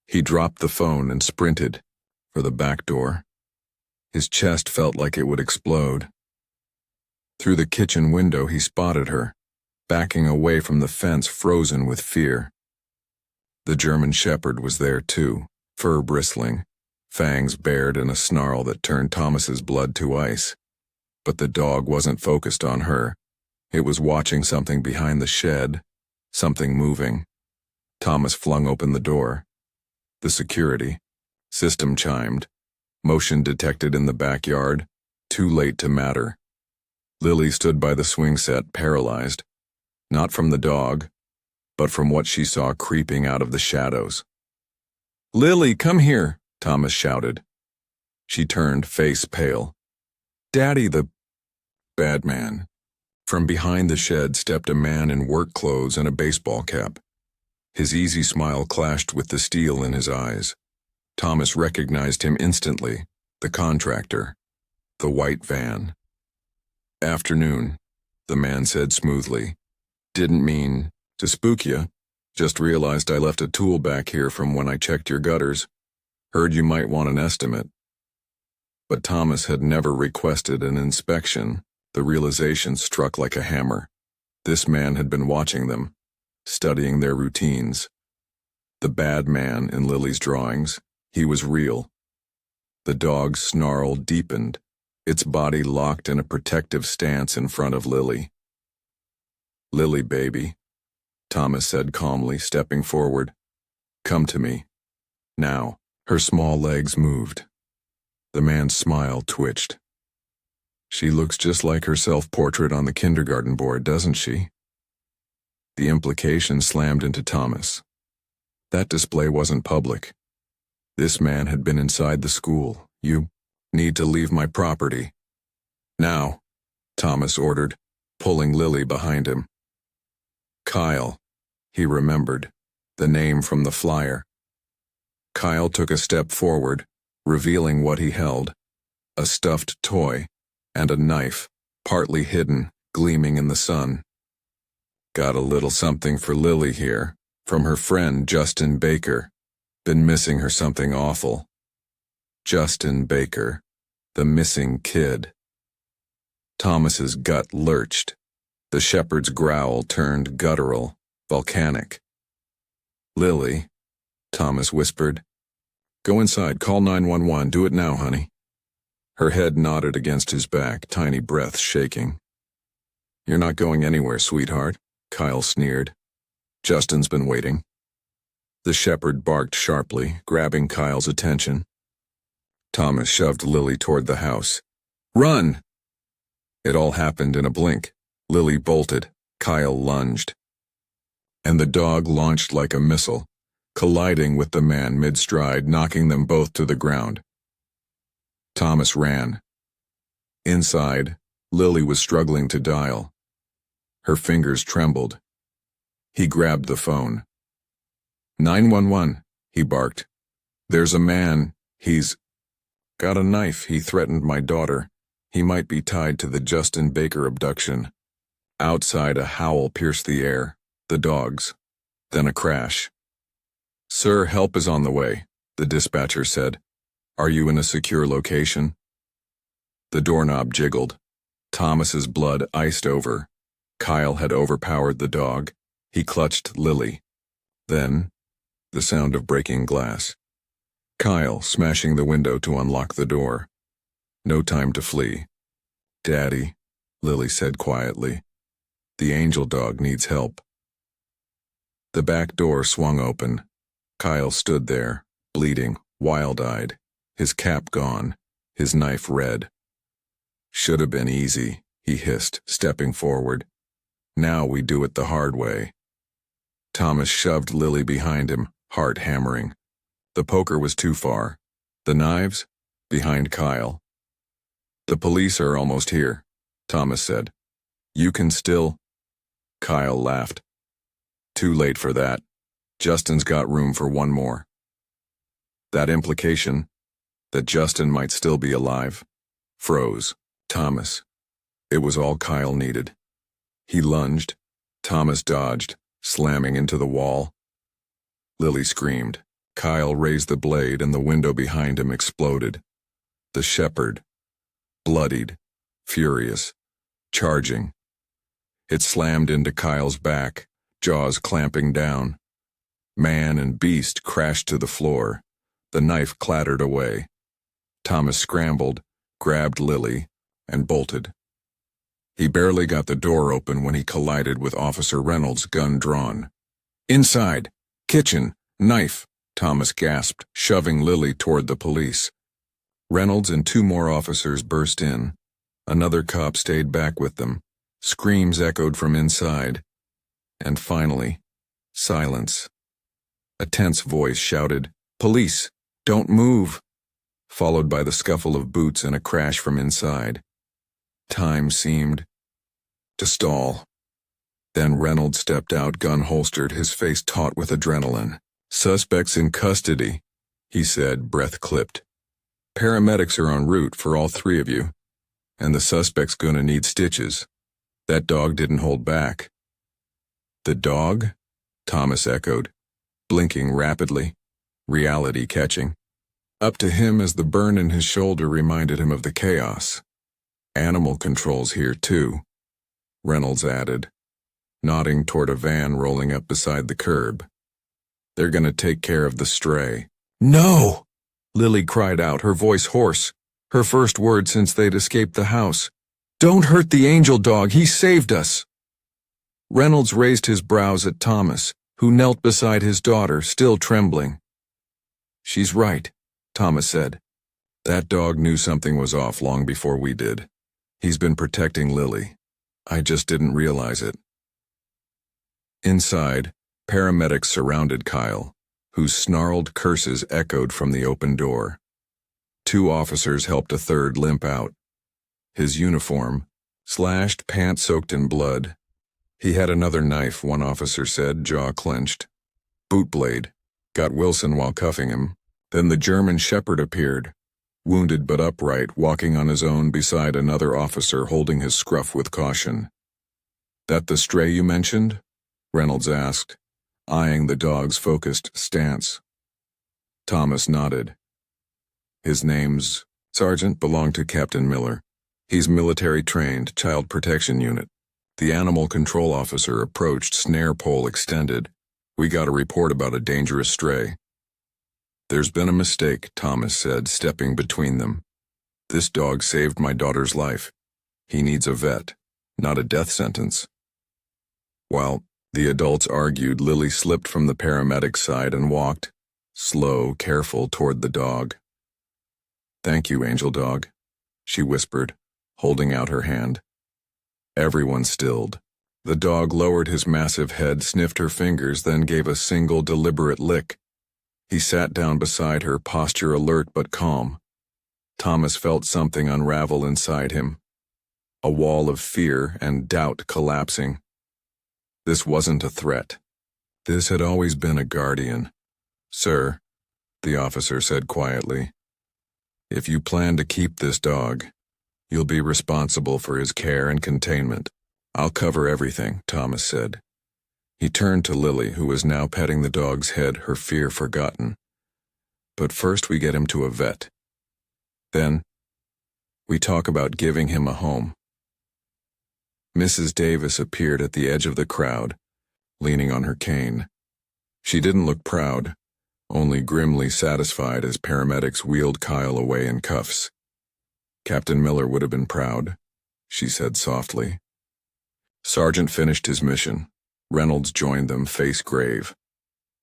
He dropped the phone and sprinted for the back door. His chest felt like it would explode. Through the kitchen window he spotted her, backing away from the fence, frozen with fear. The German shepherd was there too, fur bristling, fangs bared in a snarl that turned Thomas's blood to ice. But the dog wasn't focused on her. It was watching something behind the shed, something moving. Thomas flung open the door. The security, System chimed. Motion detected in the backyard. Too late to matter. Lily stood by the swing set, paralyzed. Not from the dog, but from what she saw creeping out of the shadows. "Lily, come here," Thomas shouted. She turned, face pale. "Daddy, the bad man." From behind the shed stepped a man in work clothes and a baseball cap. His easy smile clashed with the steel in his eyes. Thomas recognized him instantly, the contractor, the white van. "Afternoon," the man said smoothly. "Didn't mean to spook you. Just realized I left a tool back here from when I checked your gutters. Heard you might want an estimate." But Thomas had never requested an inspection. The realization struck like a hammer. This man had been watching them, studying their routines. The bad man in Lily's drawings, he was real. The dog's snarl deepened, its body locked in a protective stance in front of Lily. "Lily, baby," Thomas said calmly, stepping forward. "Come to me. Now." Her small legs moved. The man's smile twitched. "She looks just like her self-portrait on the kindergarten board, doesn't she?" The implication slammed into Thomas. That display wasn't public. This man had been inside the school. "You need to leave my property." "Now," Thomas ordered, pulling Lily behind him. "Kyle," he remembered, the name from the flyer. Kyle took a step forward, revealing what he held, a stuffed toy and a knife, partly hidden, gleaming in the sun. "Got a little something for Lily here, from her friend Justin Baker. Been missing her something awful." Justin Baker, the missing kid. Thomas's gut lurched. The shepherd's growl turned guttural, volcanic. "Lily," Thomas whispered. "Go inside, call 911, do it now, honey." Her head nodded against his back, tiny breath shaking. "You're not going anywhere, sweetheart," Kyle sneered. "Justin's been waiting." The shepherd barked sharply, grabbing Kyle's attention. Thomas shoved Lily toward the house. "Run!" It all happened in a blink. Lily bolted, Kyle lunged. And the dog launched like a missile, colliding with the man mid-stride, knocking them both to the ground. Thomas ran. Inside, Lily was struggling to dial. Her fingers trembled. He grabbed the phone. 911, he barked. "There's a man. He's got a knife. He threatened my daughter. He might be tied to the Justin Baker abduction." Outside, a howl pierced the air. The dogs. Then a crash. "Sir, help is on the way," the dispatcher said. "Are you in a secure location?" The doorknob jiggled. Thomas's blood iced over. Kyle had overpowered the dog. He clutched Lily. Then, the sound of breaking glass. Kyle smashing the window to unlock the door. No time to flee. "Daddy," Lily said quietly. "The angel dog needs help." The back door swung open. Kyle stood there, bleeding, wild-eyed, his cap gone, his knife red. "Should have been easy," he hissed, stepping forward. "Now we do it the hard way." Thomas shoved Lily behind him, heart hammering. The poker was too far. The knives? Behind Kyle. "The police are almost here," Thomas said. "You can still—" Kyle laughed. "Too late for that. Justin's got room for one more." That implication, that Justin might still be alive, froze Thomas. It was all Kyle needed. He lunged. Thomas dodged, slamming into the wall. Lily screamed. Kyle raised the blade and the window behind him exploded. The shepherd, bloodied, furious, charging. It slammed into Kyle's back, jaws clamping down. Man and beast crashed to the floor. The knife clattered away. Thomas scrambled, grabbed Lily, and bolted. He barely got the door open when he collided with Officer Reynolds' gun drawn. "Inside! Kitchen! Knife!" Thomas gasped, shoving Lily toward the police. Reynolds and 2 more officers burst in. Another cop stayed back with them. Screams echoed from inside. And finally, silence. A tense voice shouted, "Police, don't move!" followed by the scuffle of boots and a crash from inside. Time seemed to stall. Then Reynolds stepped out, gun holstered, his face taut with adrenaline. "Suspects in custody," he said, breath clipped. "Paramedics are en route for all 3 of you, and the suspect's gonna need stitches. That dog didn't hold back." "The dog?" Thomas echoed, blinking rapidly, reality catching up to him as the burn in his shoulder reminded him of the chaos. "Animal control's here too," Reynolds added, nodding toward a van rolling up beside the curb. "They're gonna take care of the stray." "No!" Lily cried out, her voice hoarse, her first word since they'd escaped the house. "Don't hurt the angel dog, he saved us!" Reynolds raised his brows at Thomas, who knelt beside his daughter, still trembling. "She's right," Thomas said. "That dog knew something was off long before we did. He's been protecting Lily. I just didn't realize it." Inside, paramedics surrounded Kyle, whose snarled curses echoed from the open door. 2 officers helped a third limp out. His uniform, slashed, pants soaked in blood. He had another knife, one officer said, jaw clenched. "Boot blade. Got Wilson while cuffing him." Then the German shepherd appeared, wounded but upright, walking on his own beside another officer holding his scruff with caution. "That the stray you mentioned?" Reynolds asked, eyeing the dog's focused stance. Thomas nodded. "His name's Sergeant, belonged to Captain Miller. He's military-trained, child protection unit." The animal control officer approached, snare pole extended. "We got a report about a dangerous stray." "There's been a mistake," Thomas said, stepping between them. "This dog saved my daughter's life. He needs a vet, not a death sentence." While the adults argued, Lily slipped from the paramedic's side and walked, slow, careful, toward the dog. "Thank you, angel dog," she whispered, holding out her hand. Everyone stilled. The dog lowered his massive head, sniffed her fingers, then gave a single deliberate lick. He sat down beside her, posture alert but calm. Thomas felt something unravel inside him, a wall of fear and doubt collapsing. This wasn't a threat. This had always been a guardian. "Sir," the officer said quietly, "if you plan to keep this dog, you'll be responsible for his care and containment." "I'll cover everything," Thomas said. He turned to Lily, who was now petting the dog's head, her fear forgotten. "But first we get him to a vet. Then we talk about giving him a home." Mrs. Davis appeared at the edge of the crowd, leaning on her cane. She didn't look proud, only grimly satisfied as paramedics wheeled Kyle away in cuffs. "Captain Miller would have been proud," she said softly. Sergeant finished his mission. Reynolds joined them, face grave.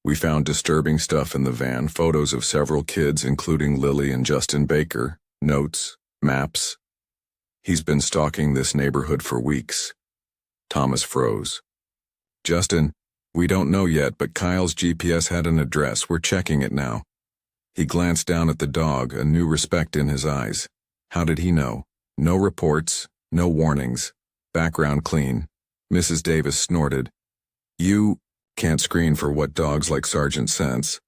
"We found disturbing stuff in the van, photos of several kids, including Lily and Justin Baker, notes, maps. He's been stalking this neighborhood for weeks." Thomas froze. "Justin, we don't know yet, but Kyle's GPS had an address. We're checking it now." He glanced down at the dog, a new respect in his eyes. How did he know? No reports, no warnings. Background clean. Mrs. Davis snorted. "You can't screen for what dogs like Sergeant sense.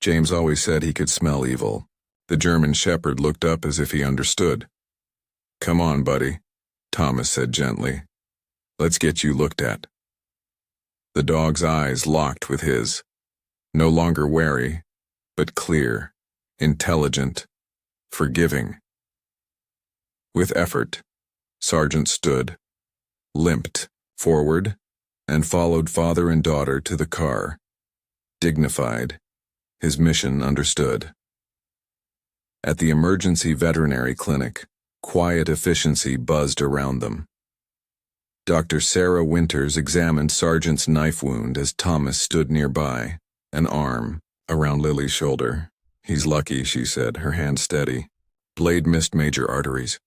James always said he could smell evil." The German shepherd looked up as if he understood. "Come on, buddy," Thomas said gently. "Let's get you looked at." The dog's eyes locked with his, no longer wary, but clear, intelligent, forgiving. With effort, Sergeant stood, limped forward, and followed father and daughter to the car, dignified, his mission understood. At the emergency veterinary clinic, quiet efficiency buzzed around them. Dr. Sarah Winters examined Sergeant's knife wound as Thomas stood nearby, an arm, around Lily's shoulder. He's lucky, she said, her hand steady. Blade missed major arteries.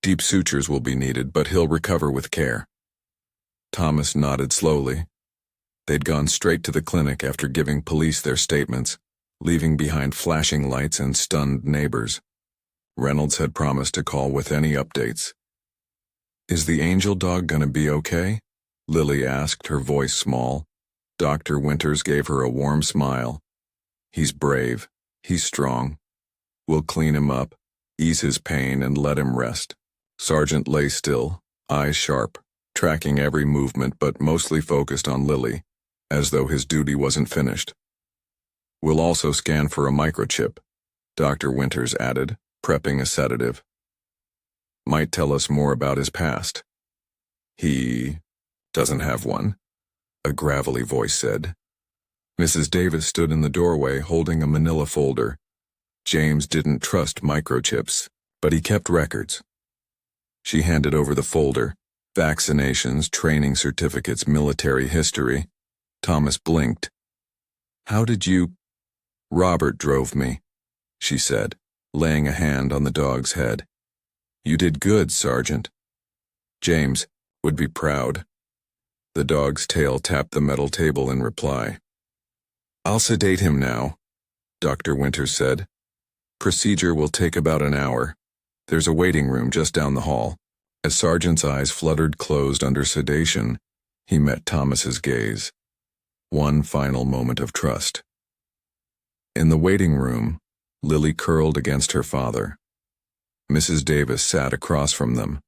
Deep sutures will be needed, but he'll recover with care. Thomas nodded slowly. They'd gone straight to the clinic after giving police their statements, leaving behind flashing lights and stunned neighbors. Reynolds had promised to call with any updates. "Is the angel dog gonna be okay?" Lily asked, her voice small. Dr. Winters gave her a warm smile. "He's brave. He's strong. We'll clean him up, ease his pain, and let him rest." Sargent lay still, eyes sharp, tracking every movement but mostly focused on Lily, as though his duty wasn't finished. "We'll also scan for a microchip," Dr. Winters added, prepping a sedative. "Might tell us more about his past." "He doesn't have one," a gravelly voice said. Mrs. Davis stood in the doorway holding a manila folder. James didn't trust microchips, but he kept records. She handed over the folder. Vaccinations, training certificates, military history. Thomas blinked. "How did you—" "Robert drove me," she said, laying a hand on the dog's head. "You did good, Sergeant." James would be proud. The dog's tail tapped the metal table in reply. "I'll sedate him now," Dr. Winters said. "Procedure will take about an hour. There's a waiting room just down the hall." As Sargent's eyes fluttered closed under sedation, he met Thomas's gaze. One final moment of trust. In the waiting room, Lily curled against her father. Mrs. Davis sat across from them,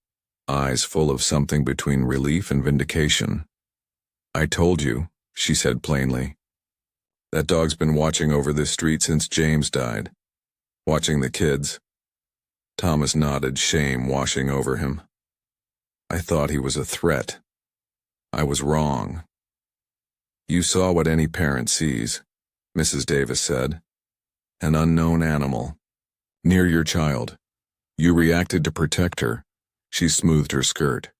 eyes full of something between relief and vindication. "I told you," she said plainly. "That dog's been watching over this street since James died. Watching the kids." Thomas nodded, shame washing over him. "I thought he was a threat. I was wrong." "You saw what any parent sees," Mrs. Davis said. "An unknown animal. Near your child. You reacted to protect her." She smoothed her skirt.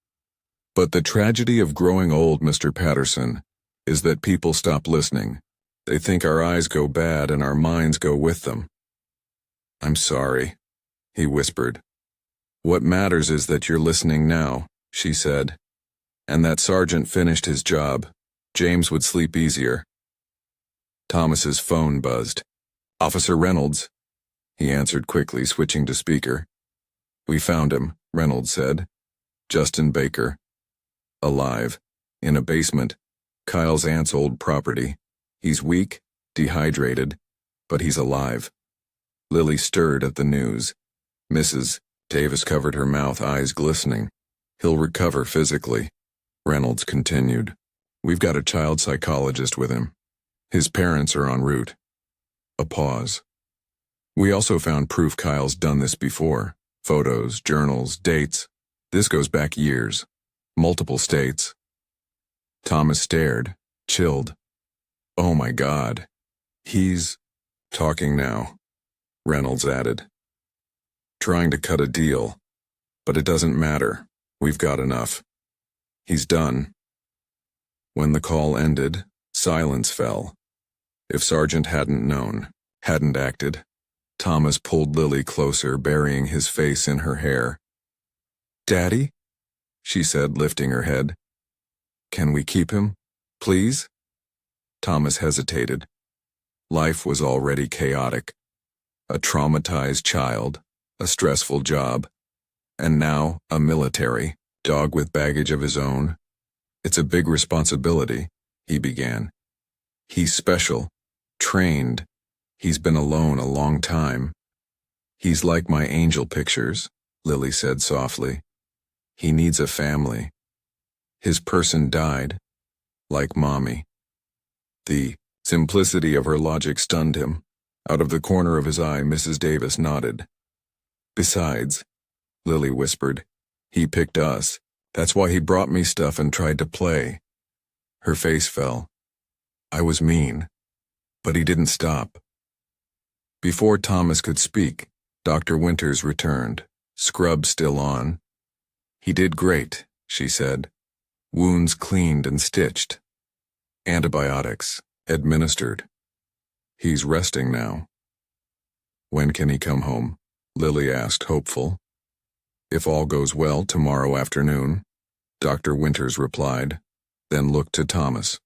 "But the tragedy of growing old, Mr. Patterson, is that people stop listening. They think our eyes go bad and our minds go with them." "I'm sorry," he whispered. "What matters is that you're listening now," she said. "And that Sergeant finished his job. James would sleep easier." Thomas's phone buzzed. "Officer Reynolds," he answered quickly, switching to speaker. "We found him," Reynolds said. "Justin Baker. Alive. In a basement. Kyle's aunt's old property. He's weak, dehydrated, but he's alive." Lily stirred at the news. Mrs. Davis covered her mouth, eyes glistening. "He'll recover physically," Reynolds continued. "We've got a child psychologist with him. His parents are en route." A pause. "We also found proof Kyle's done this before. Photos, journals, dates. This goes back years. Multiple states." Thomas stared, chilled. "Oh my God. He's talking now," Reynolds added. "Trying to cut a deal. But it doesn't matter. We've got enough. He's done." When the call ended, silence fell. If Sargent hadn't known, hadn't acted, Thomas pulled Lily closer, burying his face in her hair. "Daddy?" she said, lifting her head. "Can we keep him, please?" Thomas hesitated. Life was already chaotic. A traumatized child, a stressful job, and now a military dog with baggage of his own. "It's a big responsibility," he began. "He's special, trained. He's been alone a long time." "He's like my angel pictures," Lily said softly. "He needs a family. His person died, like Mommy." The simplicity of her logic stunned him. Out of the corner of his eye, Mrs. Davis nodded. "Besides," Lily whispered, "he picked us. That's why he brought me stuff and tried to play." Her face fell. "I was mean. But he didn't stop." Before Thomas could speak, Dr. Winters returned, scrub still on. "He did great," she said. "Wounds cleaned and stitched. Antibiotics administered. He's resting now. When can he come home? Lily asked, hopeful. If all goes well, tomorrow afternoon, Dr. Winters replied, then looked to Thomas.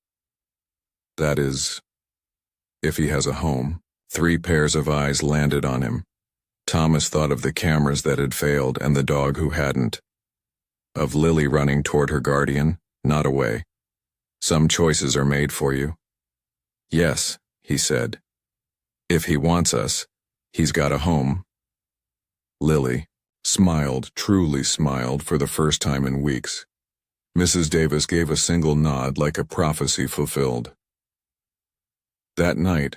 That is, if he has a home. 3 pairs of eyes landed on him. Thomas thought of the cameras that had failed and the dog who hadn't. Of Lily running toward her guardian, not away. Some choices are made for you. Yes, he said. If he wants us, he's got a home. Lily smiled, truly smiled, for the first time in weeks. Mrs. Davis gave a single nod like a prophecy fulfilled. That night,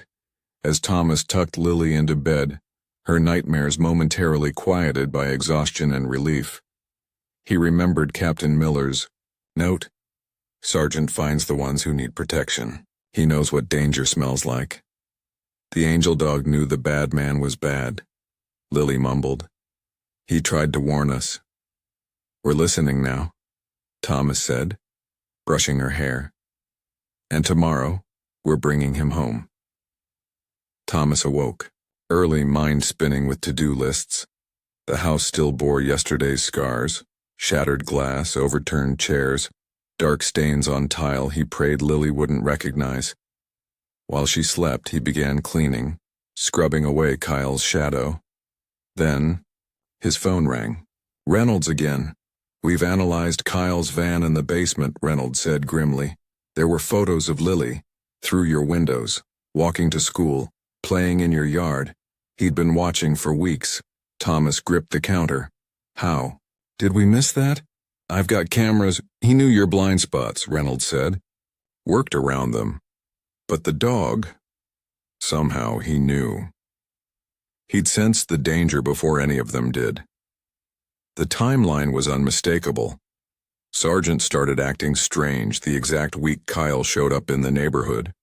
as Thomas tucked Lily into bed, her nightmares momentarily quieted by exhaustion and relief, he remembered Captain Miller's note. Sergeant finds the ones who need protection. He knows what danger smells like. The angel dog knew the bad man was bad, Lily mumbled. He tried to warn us. We're listening now, Thomas said, brushing her hair. And tomorrow, we're bringing him home. Thomas awoke, early, mind spinning with to-do lists. The house still bore yesterday's scars, shattered glass, overturned chairs, dark stains on tile he prayed Lily wouldn't recognize. While she slept, he began cleaning, scrubbing away Kyle's shadow. Then, his phone rang. Reynolds again. We've analyzed Kyle's van in the basement, Reynolds said grimly. There were photos of Lily, through your windows, walking to school, playing in your yard. He'd been watching for weeks. Thomas gripped the counter. How? Did we miss that? I've got cameras. He knew your blind spots, Reynolds said. Worked around them. But the dog, somehow he knew. He'd sensed the danger before any of them did. The timeline was unmistakable. Sergeant started acting strange the exact week Kyle showed up in the neighborhood.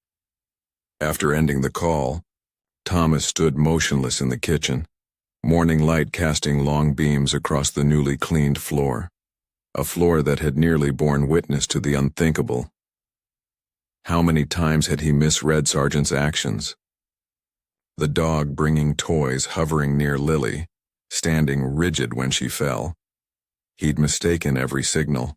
After ending the call, Thomas stood motionless in the kitchen, morning light casting long beams across the newly cleaned floor, a floor that had nearly borne witness to the unthinkable. How many times had he misread Sergeant's actions? The dog bringing toys, hovering near Lily, standing rigid when she fell. He'd mistaken every signal.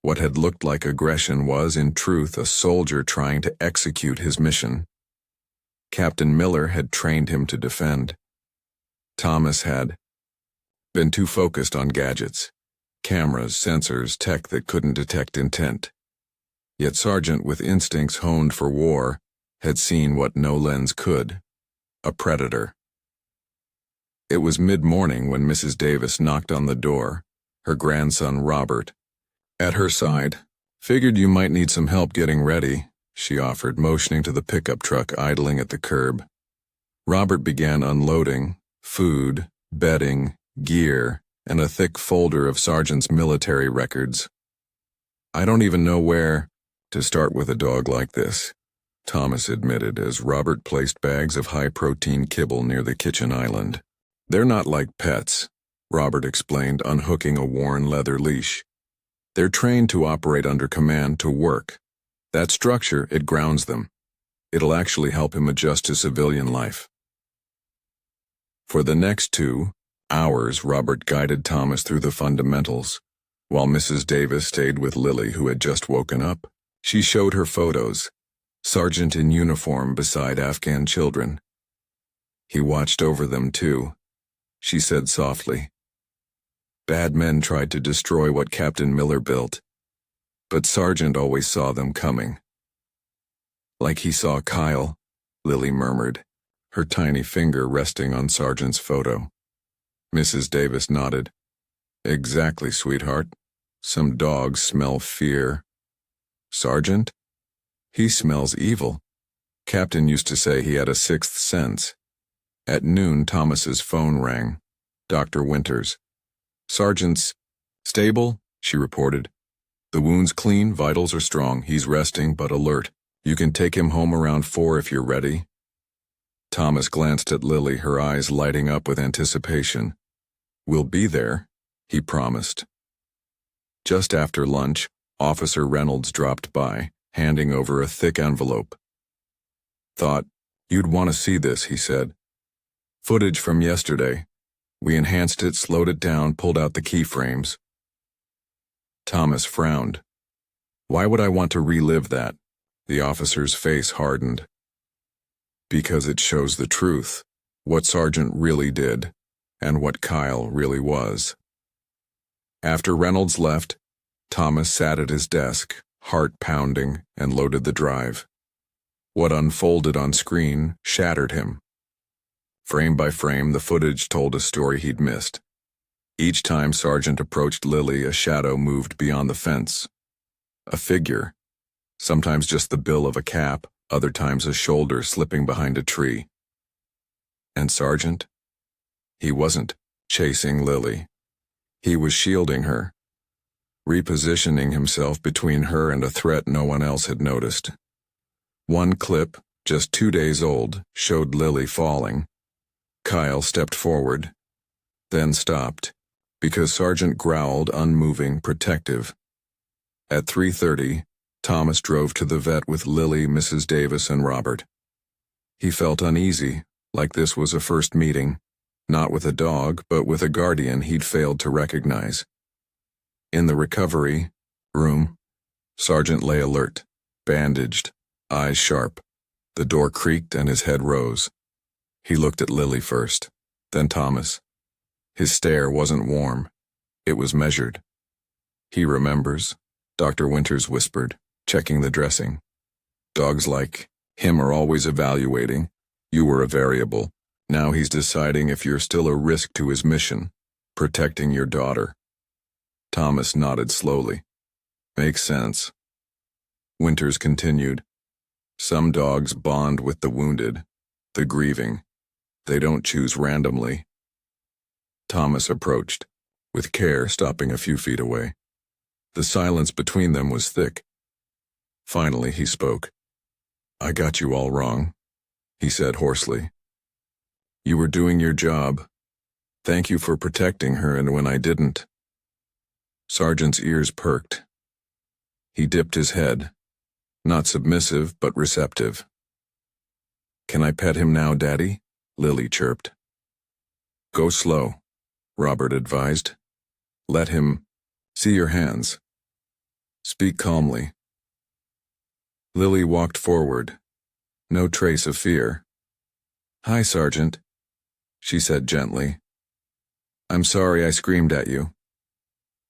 What had looked like aggression was, in truth, a soldier trying to execute his mission. Captain Miller had trained him to defend. Thomas had been too focused on gadgets, cameras, sensors, tech that couldn't detect intent. Yet Sergeant, with instincts honed for war, had seen what no lens could: a predator. It was mid-morning when Mrs. Davis knocked on the door, her grandson Robert at her side. Figured you might need some help getting ready, she offered, motioning to the pickup truck idling at the curb. Robert began unloading food, bedding, gear, and a thick folder of Sergeant's military records. I don't even know where to start with a dog like this, Thomas admitted as Robert placed bags of high-protein kibble near the kitchen island. They're not like pets, Robert explained, unhooking a worn leather leash. They're trained to operate under command, to work. That structure, it grounds them. It'll actually help him adjust to civilian life. For the next 2 hours, Robert guided Thomas through the fundamentals, while Mrs. Davis stayed with Lily, who had just woken up. She showed her photos, Sergeant in uniform beside Afghan children. He watched over them too, she said softly. Bad men tried to destroy what Captain Miller built, but Sergeant always saw them coming. Like he saw Kyle, Lily murmured, her tiny finger resting on Sergeant's photo. Mrs. Davis nodded. Exactly, sweetheart. Some dogs smell fear. Sergeant? He smells evil. Captain used to say he had a 6th sense. At noon, Thomas's phone rang. Dr. Winters. Sergeant's stable, she reported. The wound's clean, vitals are strong. He's resting but alert. You can take him home around 4 if you're ready. Thomas glanced at Lily, her eyes lighting up with anticipation. We'll be there, he promised. Just after lunch, Officer Reynolds dropped by, handing over a thick envelope. Thought "You'd want to see this," he said. "Footage from yesterday. We enhanced it, slowed it down, pulled out the keyframes." Thomas frowned. "Why would I want to relive that?" The officer's face hardened. "Because it shows the truth, what Sargent really did, and what Kyle really was." After Reynolds left, Thomas sat at his desk, heart pounding, and loaded the drive. What unfolded on screen shattered him. Frame by frame, the footage told a story he'd missed. Each time Sargent approached Lily, a shadow moved beyond the fence. A figure, sometimes just the bill of a cap, other times a shoulder slipping behind a tree. And Sargent? He wasn't chasing Lily. He was shielding her, repositioning himself between her and a threat no one else had noticed. One clip, just 2 days old, showed Lily falling. Kyle stepped forward, then stopped, because Sargent growled, unmoving, protective. At 3:30, Thomas drove to the vet with Lily, Mrs. Davis, and Robert. He felt uneasy, like this was a first meeting, not with a dog, but with a guardian he'd failed to recognize. In the recovery room, Sargent lay alert, bandaged, eyes sharp. The door creaked and his head rose. He looked at Lily first, then Thomas. His stare wasn't warm. It was measured. "He remembers," Dr. Winters whispered, checking the dressing. "Dogs like him are always evaluating. You were a variable. Now he's deciding if you're still a risk to his mission, protecting your daughter." Thomas nodded slowly. "Makes sense." Winters continued. "Some dogs bond with the wounded, the grieving. They don't choose randomly." Thomas approached, with care, stopping a few feet away. The silence between them was thick. Finally he spoke. "I got you all wrong," he said hoarsely. "You were doing your job. Thank you for protecting her, and when I didn't." Sargent's ears perked. He dipped his head, not submissive but receptive. "Can I pet him now, Daddy?" Lily chirped. "Go slow," Robert advised. "Let him see your hands. Speak calmly." Lily walked forward, no trace of fear. "Hi, Sargent," she said gently. "I'm sorry I screamed at you.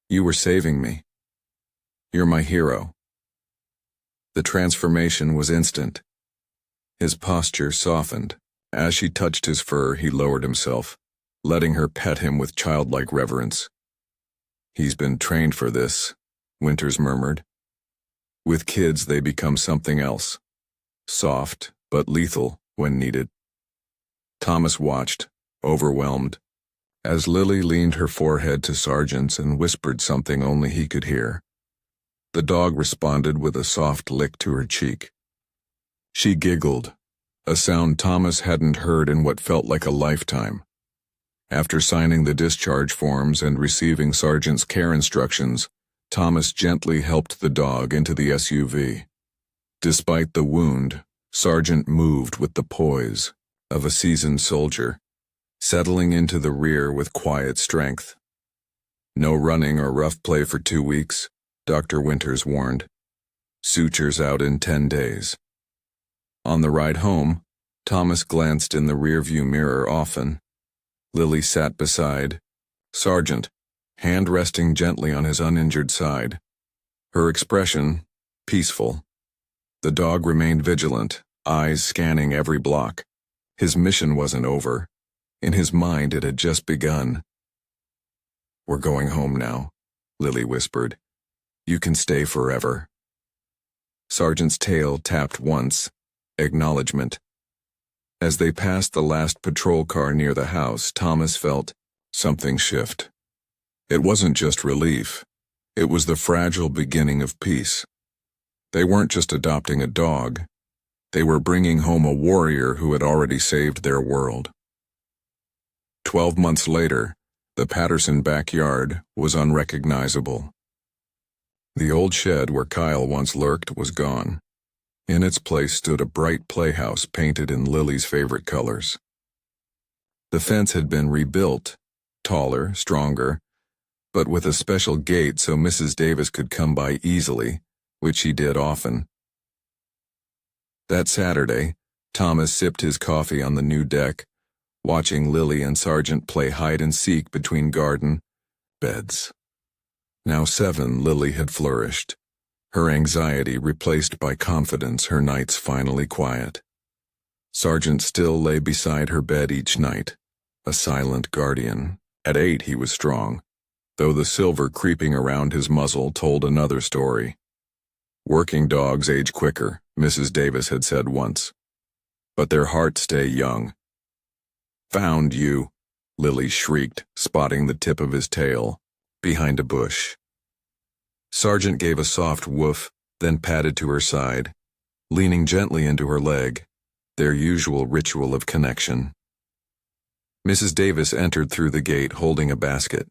You were saving me. You're my hero." The transformation was instant. His posture softened. As she touched his fur, he lowered himself, letting her pet him with childlike reverence. "He's been trained for this," Winters murmured. "With kids, they become something else. Soft, but lethal when needed." Thomas watched, overwhelmed, as Lily leaned her forehead to Sargent's and whispered something only he could hear. The dog responded with a soft lick to her cheek. She giggled, a sound Thomas hadn't heard in what felt like a lifetime. After signing the discharge forms and receiving Sargent's care instructions, Thomas gently helped the dog into the SUV. Despite the wound, Sargent moved with the poise of a seasoned soldier, settling into the rear with quiet strength. "No running or rough play for 2 weeks, Dr. Winters warned. "Sutures out in 10 days. On the ride home, Thomas glanced in the rearview mirror often. Lily sat beside Sargent, hand resting gently on his uninjured side. Her expression, peaceful. The dog remained vigilant, eyes scanning every block. His mission wasn't over. In his mind, it had just begun. "We're going home now," Lily whispered. "You can stay forever." Sargent's tail tapped once, acknowledgement. As they passed the last patrol car near the house, Thomas felt something shift. It wasn't just relief. It was the fragile beginning of peace. They weren't just adopting a dog. They were bringing home a warrior who had already saved their world. 12 months later, the Patterson backyard was unrecognizable. The old shed where Kyle once lurked was gone. In its place stood a bright playhouse painted in Lily's favorite colors. The fence had been rebuilt, taller, stronger, but with a special gate so Mrs. Davis could come by easily, which she did often. That Saturday, Thomas sipped his coffee on the new deck, watching Lily and Sargent play hide-and-seek between garden beds. Now 7, Lily had flourished, her anxiety replaced by confidence, her nights finally quiet. Sargent still lay beside her bed each night, a silent guardian. At 8 he was strong, though the silver creeping around his muzzle told another story. Working dogs age quicker, Mrs. Davis had said once, but their hearts stay young. "Found you," Lily shrieked, spotting the tip of his tail behind a bush. Sargent gave a soft woof, then padded to her side, leaning gently into her leg, their usual ritual of connection. Mrs. Davis entered through the gate holding a basket.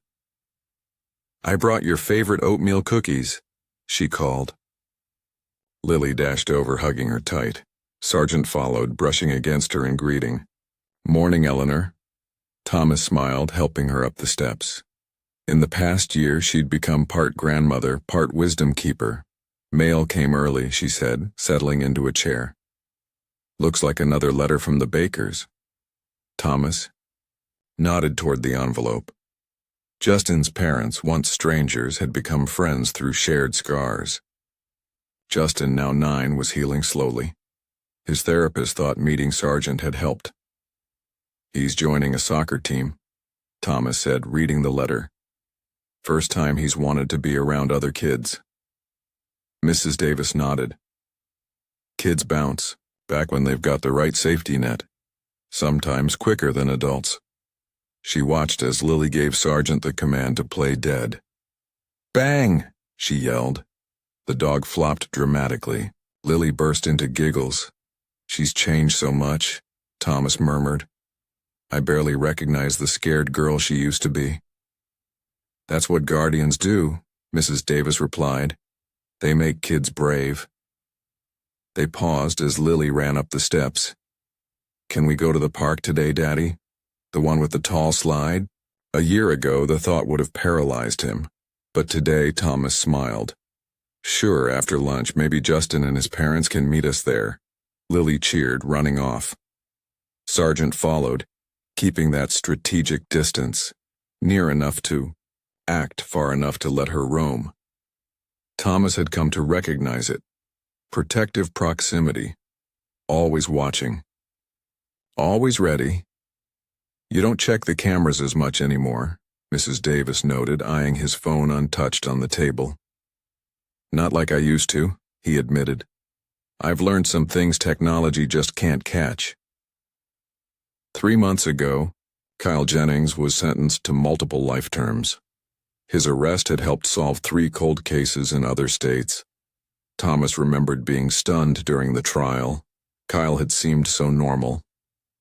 "I brought your favorite oatmeal cookies," she called. Lily dashed over, hugging her tight. Sargent followed, brushing against her in greeting. "Morning, Eleanor." Thomas smiled, helping her up the steps. In the past year, she'd become part grandmother, part wisdom keeper. "Mail came early," she said, settling into a chair. "Looks like another letter from the Bakers." Thomas nodded toward the envelope. Justin's parents, once strangers, had become friends through shared scars. Justin, now 9, was healing slowly. His therapist thought meeting Sargent had helped. "He's joining a soccer team," Thomas said, reading the letter. "First time he's wanted to be around other kids." Mrs. Davis nodded. "Kids bounce, back when they've got the right safety net, sometimes quicker than adults." She watched as Lily gave Sargent the command to play dead. "Bang!" she yelled. The dog flopped dramatically. Lily burst into giggles. "She's changed so much," Thomas murmured. "I barely recognize the scared girl she used to be." "That's what guardians do," Mrs. Davis replied. "They make kids brave." They paused as Lily ran up the steps. "Can we go to the park today, Daddy? The one with the tall slide?" A year ago, the thought would have paralyzed him, but today Thomas smiled. "Sure, after lunch, maybe Justin and his parents can meet us there." Lily cheered, running off. Sargent followed, keeping that strategic distance, near enough to act, far enough to let her roam. Thomas had come to recognize it. Protective proximity. Always watching. Always ready. "You don't check the cameras as much anymore," Mrs. Davis noted, eyeing his phone untouched on the table. "Not like I used to," he admitted. "I've learned some things technology just can't catch." 3 months ago, Kyle Jennings was sentenced to multiple life terms. His arrest had helped solve 3 cold cases in other states. Thomas remembered being stunned during the trial. Kyle had seemed so normal.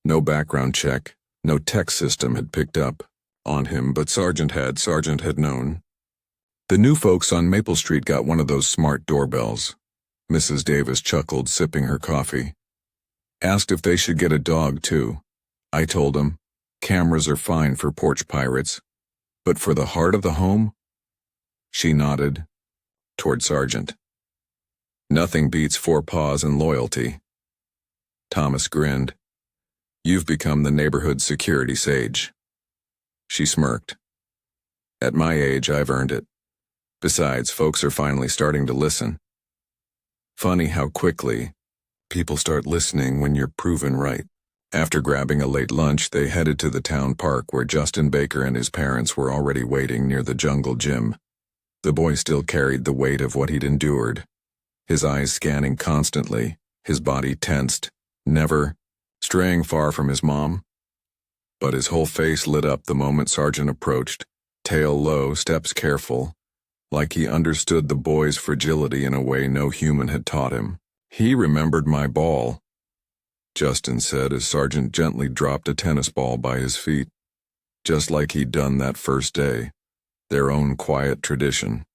No background check, no tech system had picked up on him, but Sargent had known. "The new folks on Maple Street got one of those smart doorbells." Mrs. Davis chuckled, sipping her coffee. "Asked if they should get a dog, too. I told them, cameras are fine for porch pirates, but for the heart of the home?" She nodded toward Sargent. "Nothing beats 4 paws and loyalty." Thomas grinned. "You've become the neighborhood security sage." She smirked. "At my age, I've earned it. Besides, folks are finally starting to listen." Funny how quickly people start listening when you're proven right. After grabbing a late lunch, they headed to the town park where Justin Baker and his parents were already waiting near the jungle gym. The boy still carried the weight of what he'd endured, his eyes scanning constantly, his body tensed, never straying far from his mom. But his whole face lit up the moment Sargent approached, tail low, steps careful, like he understood the boy's fragility in a way no human had taught him. "He remembered my ball," Justin said as Sargent gently dropped a tennis ball by his feet, just like he'd done that first day, their own quiet tradition.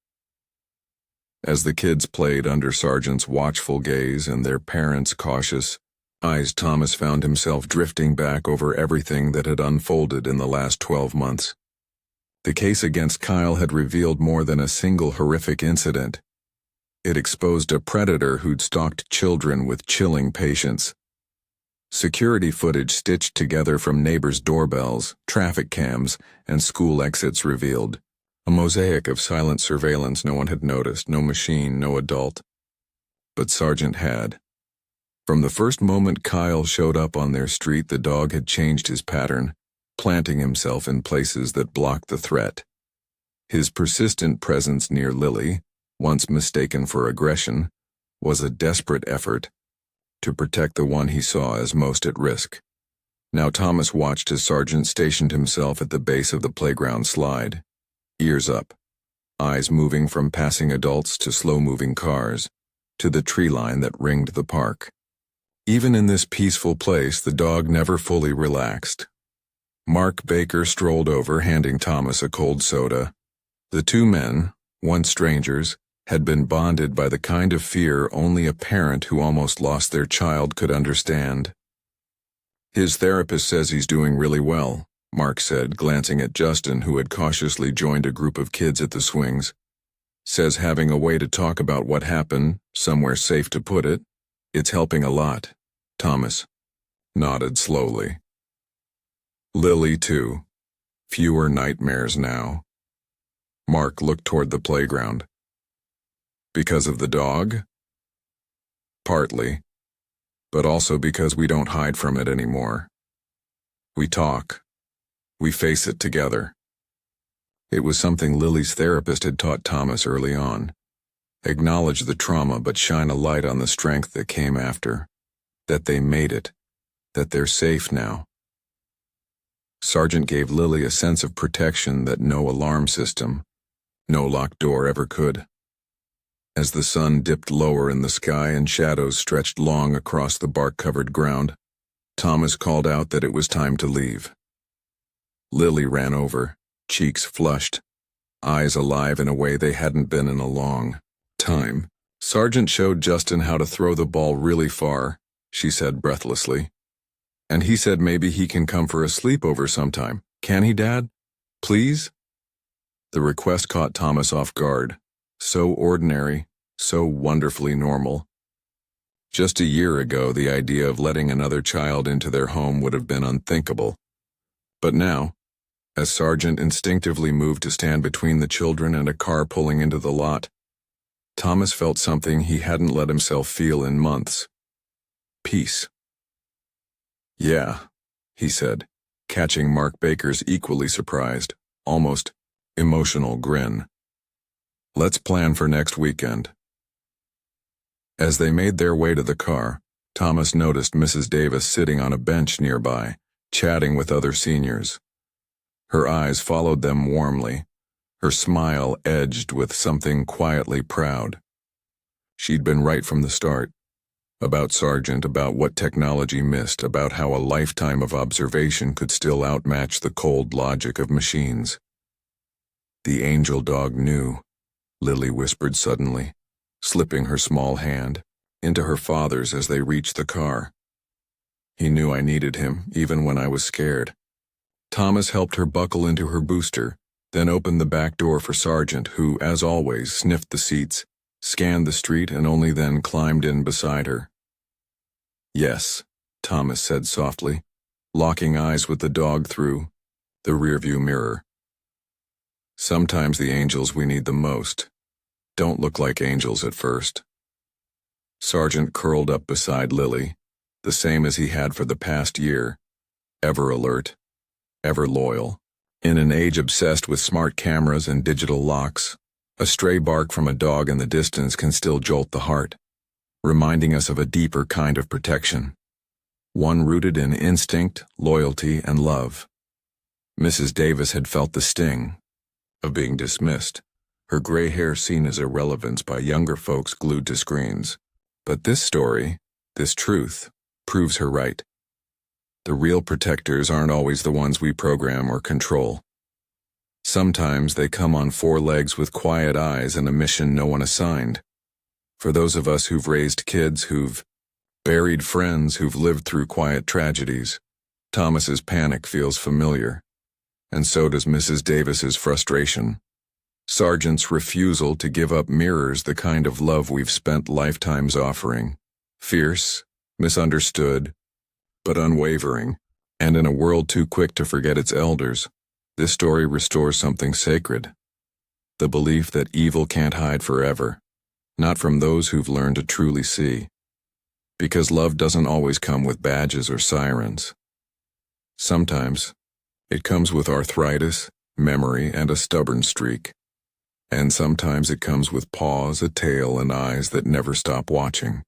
As the kids played under Sergeant's watchful gaze and their parents' cautious eyes, Thomas found himself drifting back over everything that had unfolded in the last 12 months. The case against Kyle had revealed more than a single horrific incident. It exposed a predator who'd stalked children with chilling patience. Security footage stitched together from neighbors' doorbells, traffic cams, and school exits revealed a mosaic of silent surveillance no one had noticed, no machine, no adult. But Sergeant had. From the first moment Kyle showed up on their street, the dog had changed his pattern, planting himself in places that blocked the threat. His persistent presence near Lily, once mistaken for aggression, was a desperate effort to protect the one he saw as most at risk. Now Thomas watched as Sergeant stationed himself at the base of the playground slide, ears up, eyes moving from passing adults to slow-moving cars, to the tree line that ringed the park. Even in this peaceful place, the dog never fully relaxed. Mark Baker strolled over, handing Thomas a cold soda. The two men, once strangers, had been bonded by the kind of fear only a parent who almost lost their child could understand. "His therapist says he's doing really well," Mark said, glancing at Justin, who had cautiously joined a group of kids at the swings. "Says having a way to talk about what happened, somewhere safe to put it, it's helping a lot." Thomas nodded slowly. Lily, too. Fewer nightmares now. Mark looked toward the playground. "Because of the dog?" "Partly. But also because we don't hide from it anymore. We talk. We face it together." It was something Lily's therapist had taught Thomas early on. Acknowledge the trauma, but shine a light on the strength that came after. That they made it. That they're safe now. Sergeant gave Lily a sense of protection that no alarm system, no locked door ever could. As the sun dipped lower in the sky and shadows stretched long across the bark-covered ground, Thomas called out that it was time to leave. Lily ran over, cheeks flushed, eyes alive in a way they hadn't been in a long time. "Sergeant showed Justin how to throw the ball really far," she said breathlessly. "And he said maybe he can come for a sleepover sometime. Can he, Dad? Please?" The request caught Thomas off guard. So ordinary, so wonderfully normal. Just a year ago, the idea of letting another child into their home would have been unthinkable. But now, as Sergeant instinctively moved to stand between the children and a car pulling into the lot, Thomas felt something he hadn't let himself feel in months. Peace. "Yeah," he said, catching Mark Baker's equally surprised, almost emotional grin. "Let's plan for next weekend." As they made their way to the car, Thomas noticed Mrs. Davis sitting on a bench nearby, chatting with other seniors. Her eyes followed them warmly, her smile edged with something quietly proud. She'd been right from the start. About Sergeant, about what technology missed, about how a lifetime of observation could still outmatch the cold logic of machines. "The angel dog knew," Lily whispered suddenly, slipping her small hand into her father's as they reached the car. "He knew I needed him, even when I was scared." Thomas helped her buckle into her booster, then opened the back door for Sergeant, who, as always, sniffed the seats, scanned the street, and only then climbed in beside her. "Yes," Thomas said softly, locking eyes with the dog through the rearview mirror. "Sometimes the angels we need the most don't look like angels at first." Sergeant curled up beside Lily, the same as he had for the past year, ever alert, ever loyal. In an age obsessed with smart cameras and digital locks, a stray bark from a dog in the distance can still jolt the heart, reminding us of a deeper kind of protection, one rooted in instinct, loyalty, and love. Mrs. Davis had felt the sting of being dismissed, her gray hair seen as irrelevance by younger folks glued to screens. But this story, this truth, proves her right. The real protectors aren't always the ones we program or control. Sometimes they come on four legs with quiet eyes and a mission no one assigned. For those of us who've raised kids, who've buried friends, who've lived through quiet tragedies, Thomas's panic feels familiar, and so does Mrs. Davis's frustration. Sargent's refusal to give up mirrors the kind of love we've spent lifetimes offering. Fierce, misunderstood, but unwavering. And in a world too quick to forget its elders, this story restores something sacred. The belief that evil can't hide forever, not from those who've learned to truly see. Because love doesn't always come with badges or sirens. Sometimes, it comes with arthritis, memory, and a stubborn streak. And sometimes it comes with paws, a tail, and eyes that never stop watching.